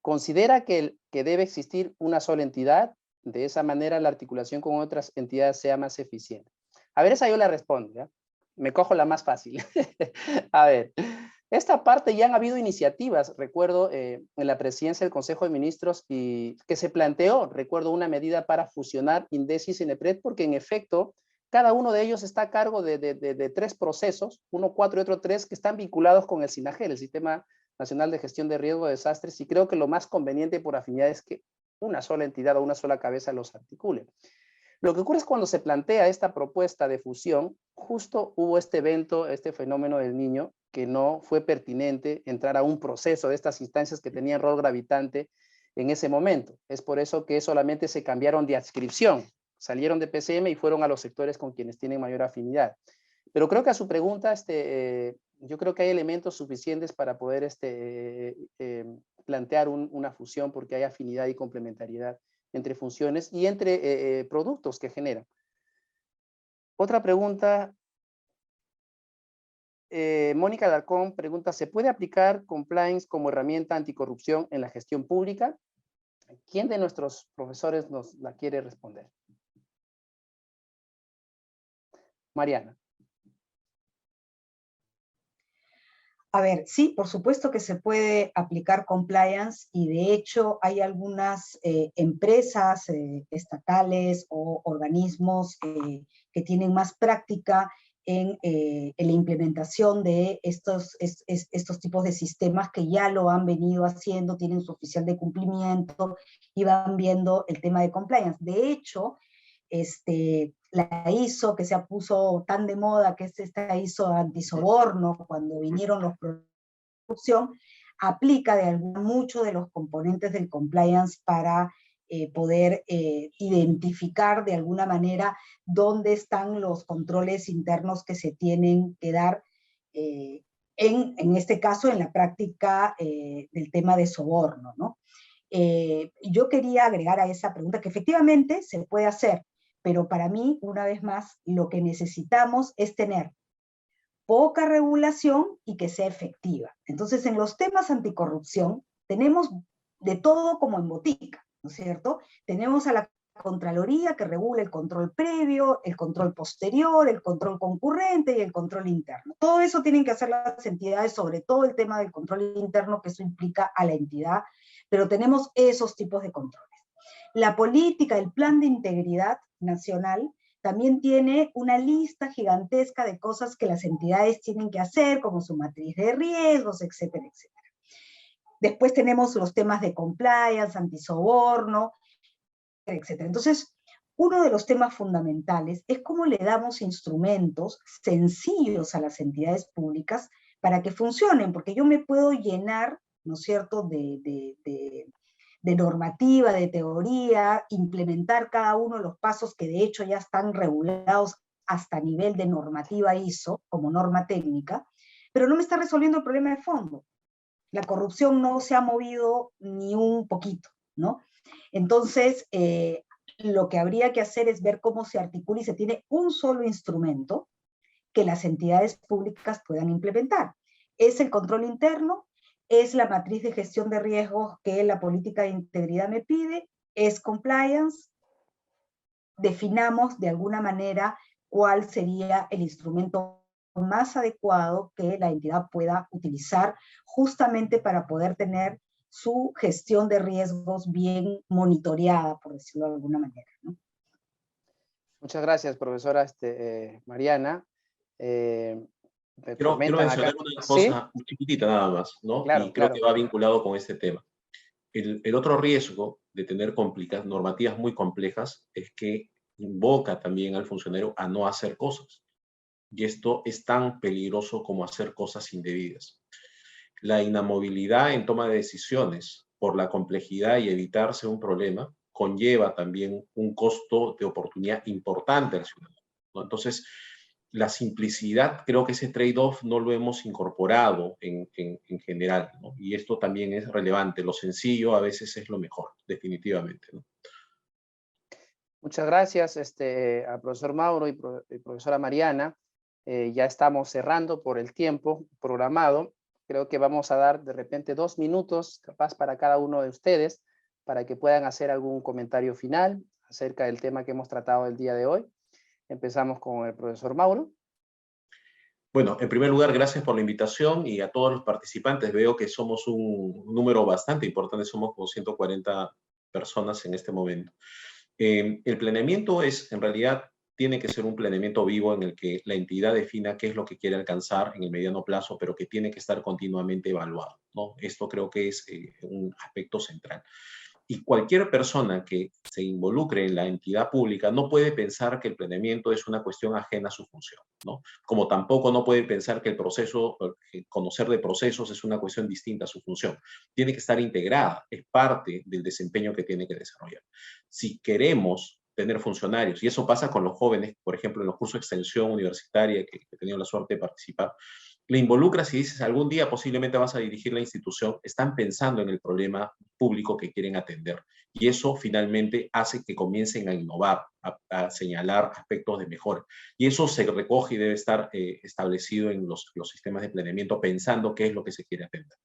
¿Considera que debe existir una sola entidad? De esa manera la articulación con otras entidades sea más eficiente. A ver, esa yo la respondo, ¿ya? Me cojo la más fácil. A ver, esta parte ya han habido iniciativas, recuerdo, en la presidencia del Consejo de Ministros y que se planteó, recuerdo, una medida para fusionar INDECI y CENEPRED, porque en efecto, cada uno de ellos está a cargo de tres procesos, uno 4 y otro 3, que están vinculados con el SINAGEL, el Sistema Nacional de Gestión de Riesgo de Desastres, y creo que lo más conveniente por afinidad es que una sola entidad o una sola cabeza los articule. Lo que ocurre es cuando se plantea esta propuesta de fusión, justo hubo este evento, este fenómeno del Niño, que no fue pertinente entrar a un proceso de estas instancias que tenían rol gravitante en ese momento. Es por eso que solamente se cambiaron de adscripción, salieron de PCM y fueron a los sectores con quienes tienen mayor afinidad. Pero creo que a su pregunta, yo creo que hay elementos suficientes para poder plantear una fusión porque hay afinidad y complementariedad entre funciones y entre productos que generan. Otra pregunta, Mónica Alarcón pregunta, ¿se puede aplicar compliance como herramienta anticorrupción en la gestión pública? ¿Quién de nuestros profesores nos la quiere responder? Mariana. A ver, sí, por supuesto que se puede aplicar compliance y de hecho hay algunas empresas estatales o organismos que tienen más práctica en la implementación de estos tipos de sistemas que ya lo han venido haciendo, tienen su oficial de cumplimiento y van viendo el tema de compliance. De hecho, la ISO que se puso tan de moda, que es esta ISO antisoborno, cuando vinieron los problemas de corrupción, aplica muchos de los componentes del compliance para poder identificar de alguna manera dónde están los controles internos que se tienen que dar, en este caso, en la práctica del tema de soborno, ¿no? Yo quería agregar a esa pregunta que efectivamente se puede hacer, pero para mí, una vez más, lo que necesitamos es tener poca regulación y que sea efectiva. Entonces, en los temas anticorrupción, tenemos de todo como en botica, ¿no es cierto? Tenemos a la Contraloría, que regula el control previo, el control posterior, el control concurrente y el control interno. Todo eso tienen que hacer las entidades, sobre todo el tema del control interno, que eso implica a la entidad, pero tenemos esos tipos de controles. La política, el plan de integridad nacional, también tiene una lista gigantesca de cosas que las entidades tienen que hacer, como su matriz de riesgos, etcétera, etcétera. Después tenemos los temas de compliance, antisoborno, etcétera. Entonces, uno de los temas fundamentales es cómo le damos instrumentos sencillos a las entidades públicas para que funcionen, porque yo me puedo llenar, ¿no es cierto?, de normativa, de teoría, implementar cada uno de los pasos que de hecho ya están regulados hasta nivel de normativa ISO, como norma técnica, pero no me está resolviendo el problema de fondo. La corrupción no se ha movido ni un poquito, ¿no? Entonces, lo que habría que hacer es ver cómo se articula y se tiene un solo instrumento que las entidades públicas puedan implementar. Es el control interno, es la matriz de gestión de riesgos que la política de integridad me pide, es compliance. Definamos de alguna manera cuál sería el instrumento más adecuado que la entidad pueda utilizar justamente para poder tener su gestión de riesgos bien monitoreada, por decirlo de alguna manera, ¿no? Muchas gracias, profesora Mariana. Quiero mencionar acá. una ¿Sí? cosa muy chiquitita nada más, ¿no? Claro, Y creo claro. que va vinculado con este tema. El otro riesgo de tener normativas muy complejas es que invoca también al funcionario a no hacer cosas. Y esto es tan peligroso como hacer cosas indebidas. La inamovilidad en toma de decisiones por la complejidad y evitarse un problema conlleva también un costo de oportunidad importante al ciudadano, ¿no? Entonces, la simplicidad, creo que ese trade-off no lo hemos incorporado en general, ¿no? Y esto también es relevante. Lo sencillo a veces es lo mejor, definitivamente, ¿no? Muchas gracias al profesor Mauro y profesora Mariana. Ya estamos cerrando por el tiempo programado. Creo que vamos a dar de repente 2 minutos, capaz para cada uno de ustedes, para que puedan hacer algún comentario final acerca del tema que hemos tratado el día de hoy. Empezamos con el profesor Mauro. Bueno, en primer lugar, gracias por la invitación y a todos los participantes. Veo que somos un número bastante importante, somos como 140 personas en este momento. El planeamiento en realidad, tiene que ser un planeamiento vivo en el que la entidad defina qué es lo que quiere alcanzar en el mediano plazo, pero que tiene que estar continuamente evaluado, ¿no? Esto creo que es un aspecto central. Y cualquier persona que se involucre en la entidad pública no puede pensar que el planeamiento es una cuestión ajena a su función, ¿no? Como tampoco no puede pensar que conocer de procesos es una cuestión distinta a su función. Tiene que estar integrada, es parte del desempeño que tiene que desarrollar. Si queremos tener funcionarios, y eso pasa con los jóvenes, por ejemplo, en los cursos de extensión universitaria que he tenido la suerte de participar, le involucras y dices, algún día posiblemente vas a dirigir la institución, están pensando en el problema público que quieren atender. Y eso finalmente hace que comiencen a innovar, a señalar aspectos de mejora. Y eso se recoge y debe estar establecido en los sistemas de planeamiento, pensando qué es lo que se quiere atender.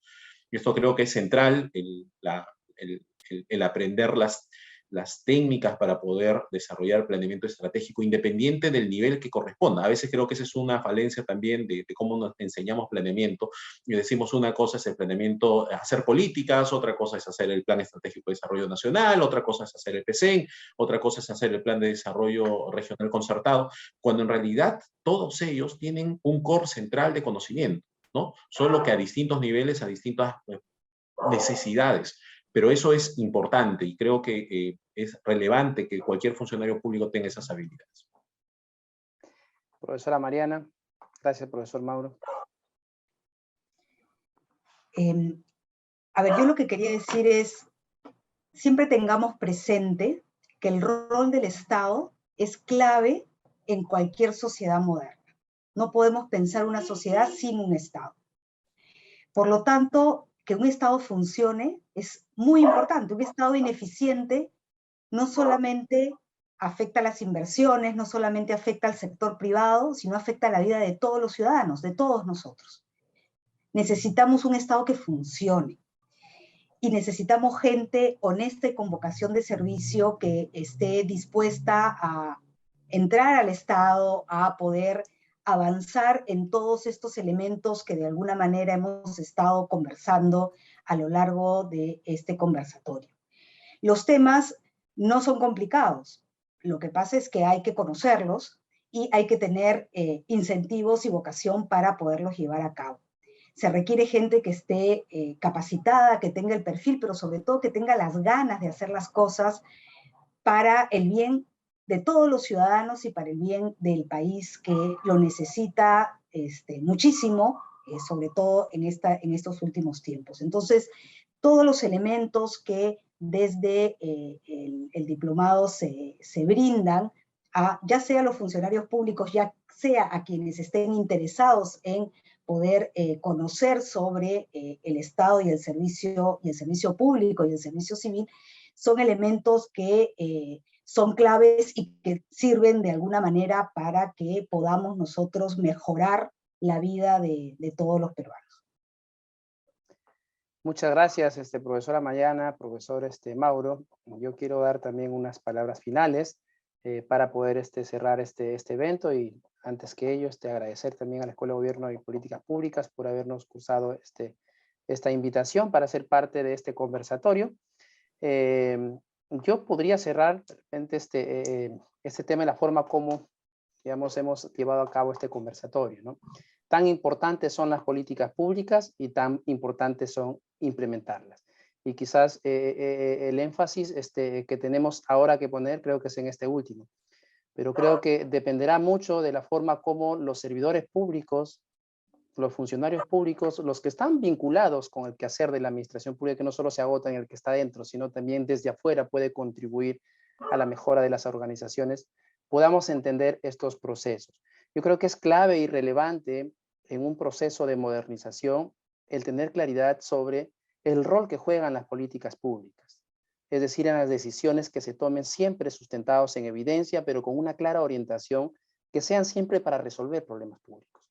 Y esto creo que es central, el aprender las técnicas para poder desarrollar planeamiento estratégico independiente del nivel que corresponda. A veces creo que esa es una falencia también de cómo nos enseñamos planeamiento y decimos una cosa es el planeamiento, hacer políticas, otra cosa es hacer el Plan Estratégico de Desarrollo Nacional, otra cosa es hacer el PCN, otra cosa es hacer el Plan de Desarrollo Regional Concertado, cuando en realidad todos ellos tienen un core central de conocimiento, ¿no? Solo que a distintos niveles, a distintas necesidades. Pero eso es importante y creo que es relevante que cualquier funcionario público tenga esas habilidades. Profesora Mariana. Gracias, profesor Mauro. A ver, yo lo que quería decir es, siempre tengamos presente que el rol del Estado es clave en cualquier sociedad moderna. No podemos pensar una sociedad sin un Estado. Por lo tanto, que un Estado funcione es muy importante. Un Estado ineficiente no solamente afecta a las inversiones, no solamente afecta al sector privado, sino afecta a la vida de todos los ciudadanos, de todos nosotros. Necesitamos un Estado que funcione. y necesitamos gente honesta y con vocación de servicio que esté dispuesta a entrar al Estado, a poder avanzar en todos estos elementos que de alguna manera hemos estado conversando a lo largo de este conversatorio. Los temas no son complicados, lo que pasa es que hay que conocerlos y hay que tener incentivos y vocación para poderlos llevar a cabo. Se requiere gente que esté capacitada, que tenga el perfil, pero sobre todo que tenga las ganas de hacer las cosas para el bien de todos los ciudadanos y para el bien del país que lo necesita muchísimo, sobre todo en estos últimos tiempos. Entonces, todos los elementos que desde el diplomado se brindan, ya sea a los funcionarios públicos, ya sea a quienes estén interesados en poder conocer sobre el Estado y el servicio público y el servicio civil, son elementos que son claves y que sirven de alguna manera para que podamos nosotros mejorar la vida de todos los peruanos. Muchas gracias, profesora Mayana, profesor Mauro. Yo quiero dar también unas palabras finales para poder cerrar este evento, y antes que ello agradecer también a la Escuela de Gobierno y Políticas Públicas por habernos cursado esta invitación para ser parte de este conversatorio. Yo podría cerrar de repente este tema de la forma como, digamos, hemos llevado a cabo este conversatorio, ¿no? Tan importantes son las políticas públicas y tan importantes son implementarlas. Y quizás el énfasis que tenemos ahora que poner, creo que es en este último. Pero creo que dependerá mucho de la forma como los servidores públicos, los funcionarios públicos, los que están vinculados con el quehacer de la administración pública, que no solo se agota en el que está dentro, sino también desde afuera puede contribuir a la mejora de las organizaciones, podamos entender estos procesos. Yo creo que es clave y relevante en un proceso de modernización el tener claridad sobre el rol que juegan las políticas públicas, es decir, en las decisiones que se tomen siempre sustentados en evidencia, pero con una clara orientación, que sean siempre para resolver problemas públicos.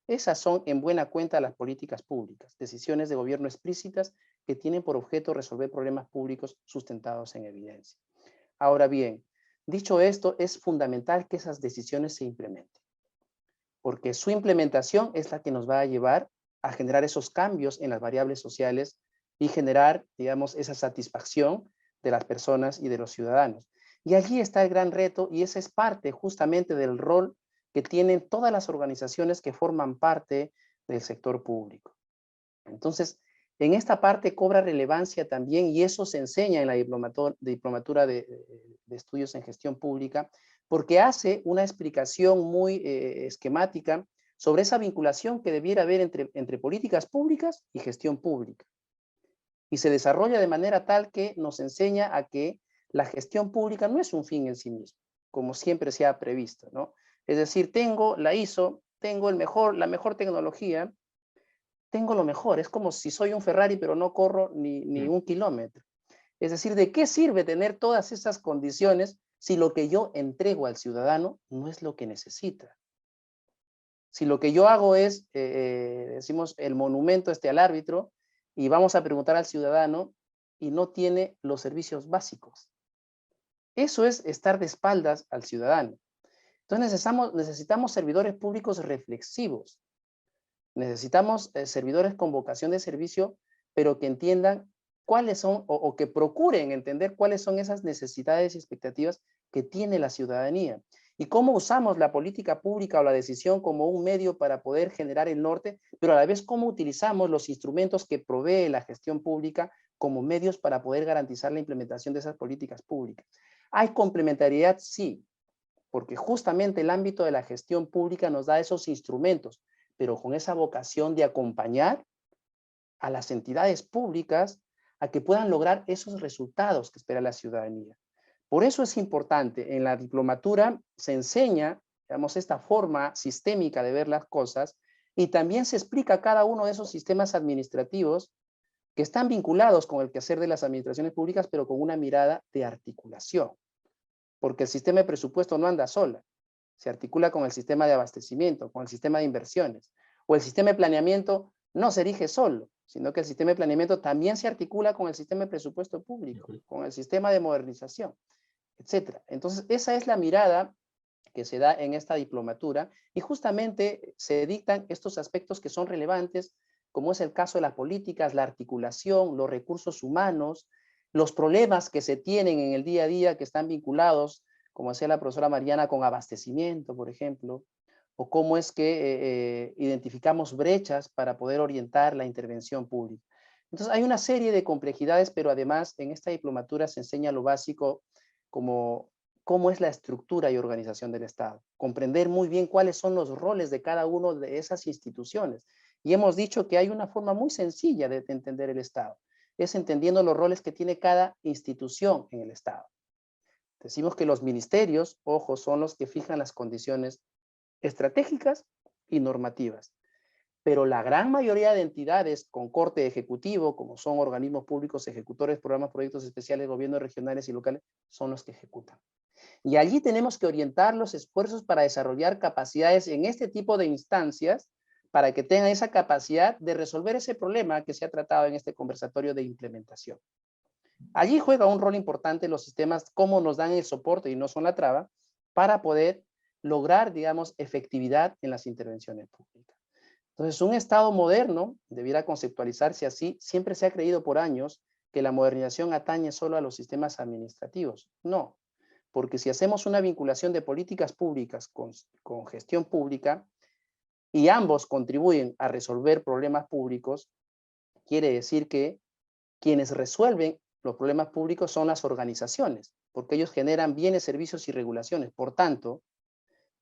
Esas son en buena cuenta las políticas públicas, decisiones de gobierno explícitas que tienen por objeto resolver problemas públicos sustentados en evidencia. Ahora bien, dicho esto, es fundamental que esas decisiones se implementen, porque su implementación es la que nos va a llevar a generar esos cambios en las variables sociales y generar, digamos, esa satisfacción de las personas y de los ciudadanos. Y allí está el gran reto, y esa es parte justamente del rol que tienen todas las organizaciones que forman parte del sector público. Entonces, en esta parte cobra relevancia también, y eso se enseña en la diplomatura de estudios en gestión pública, porque hace una explicación muy esquemática sobre esa vinculación que debiera haber entre políticas públicas y gestión pública. Y se desarrolla de manera tal que nos enseña a que la gestión pública no es un fin en sí mismo, como siempre se ha previsto, ¿no? Es decir, tengo la ISO, tengo la mejor tecnología, tengo lo mejor. Es como si soy un Ferrari pero no corro ni un kilómetro. Es decir, ¿de qué sirve tener todas esas condiciones si lo que yo entrego al ciudadano no es lo que necesita? Si lo que yo hago es, decimos, el monumento al árbitro, y vamos a preguntar al ciudadano y no tiene los servicios básicos. Eso es estar de espaldas al ciudadano. Entonces necesitamos servidores públicos reflexivos. Necesitamos servidores con vocación de servicio, pero que entiendan cuáles son, o que procuren entender cuáles son esas necesidades y expectativas que tiene la ciudadanía. Y cómo usamos la política pública o la decisión como un medio para poder generar el norte, pero a la vez cómo utilizamos los instrumentos que provee la gestión pública como medios para poder garantizar la implementación de esas políticas públicas. ¿Hay complementariedad? Sí, porque justamente el ámbito de la gestión pública nos da esos instrumentos, pero con esa vocación de acompañar a las entidades públicas a que puedan lograr esos resultados que espera la ciudadanía. Por eso es importante, en la diplomatura se enseña, digamos, esta forma sistémica de ver las cosas, y también se explica cada uno de esos sistemas administrativos que están vinculados con el quehacer de las administraciones públicas, pero con una mirada de articulación. Porque el sistema de presupuesto no anda sola, se articula con el sistema de abastecimiento, con el sistema de inversiones, o el sistema de planeamiento no se erige solo, sino que el sistema de planeamiento también se articula con el sistema de presupuesto público, con el sistema de modernización, etc. Entonces, esa es la mirada que se da en esta diplomatura y justamente se dictan estos aspectos que son relevantes, como es el caso de las políticas, la articulación, los recursos humanos, los problemas que se tienen en el día a día que están vinculados, como decía la profesora Mariana, con abastecimiento, por ejemplo, o cómo es que identificamos brechas para poder orientar la intervención pública. Entonces hay una serie de complejidades, pero además en esta diplomatura se enseña lo básico como cómo es la estructura y organización del Estado, comprender muy bien cuáles son los roles de cada una de esas instituciones. Y hemos dicho que hay una forma muy sencilla de entender el Estado, es entendiendo los roles que tiene cada institución en el Estado. Decimos que los ministerios, ojo, son los que fijan las condiciones estratégicas y normativas. Pero la gran mayoría de entidades con corte ejecutivo, como son organismos públicos, ejecutores, programas, proyectos especiales, gobiernos regionales y locales, son los que ejecutan. Y allí tenemos que orientar los esfuerzos para desarrollar capacidades en este tipo de instancias para que tengan esa capacidad de resolver ese problema que se ha tratado en este conversatorio de implementación. Allí juega un rol importante los sistemas, cómo nos dan el soporte y no son la traba, para poder lograr, digamos, efectividad en las intervenciones públicas. Entonces, un Estado moderno debiera conceptualizarse así. Siempre se ha creído por años que la modernización atañe solo a los sistemas administrativos. No, porque si hacemos una vinculación de políticas públicas con gestión pública y ambos contribuyen a resolver problemas públicos, quiere decir que quienes resuelven los problemas públicos son las organizaciones, porque ellos generan bienes, servicios y regulaciones. Por tanto,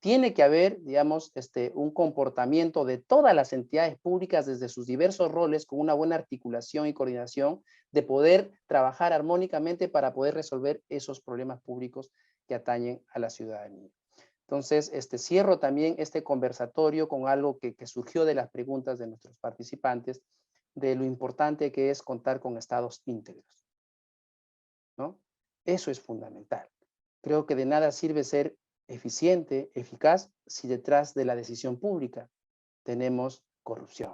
tiene que haber, digamos, un comportamiento de todas las entidades públicas desde sus diversos roles con una buena articulación y coordinación de poder trabajar armónicamente para poder resolver esos problemas públicos que atañen a la ciudadanía. Entonces, cierro también este conversatorio con algo que surgió de las preguntas de nuestros participantes, de lo importante que es contar con estados íntegros, ¿no? Eso es fundamental. Creo que de nada sirve ser eficiente, eficaz, si detrás de la decisión pública tenemos corrupción.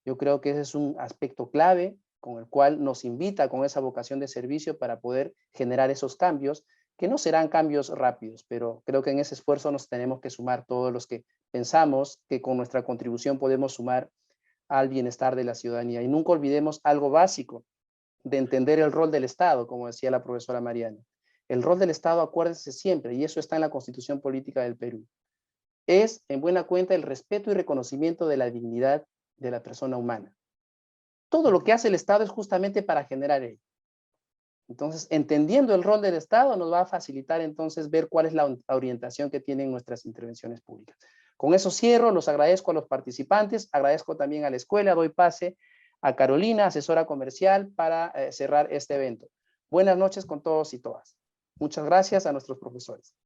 Yo creo que ese es un aspecto clave con el cual nos invita con esa vocación de servicio para poder generar esos cambios, que no serán cambios rápidos, pero creo que en ese esfuerzo nos tenemos que sumar todos los que pensamos que con nuestra contribución podemos sumar al bienestar de la ciudadanía. Y nunca olvidemos algo básico de entender el rol del Estado, como decía la profesora Mariana. El rol del Estado, acuérdense siempre, y eso está en la Constitución Política del Perú, es, en buena cuenta, el respeto y reconocimiento de la dignidad de la persona humana. Todo lo que hace el Estado es justamente para generar ello. Entonces, entendiendo el rol del Estado, nos va a facilitar entonces ver cuál es la orientación que tienen nuestras intervenciones públicas. Con eso cierro, los agradezco a los participantes, agradezco también a la escuela, doy pase a Carolina, asesora comercial, para cerrar este evento. Buenas noches con todos y todas. Muchas gracias a nuestros profesores.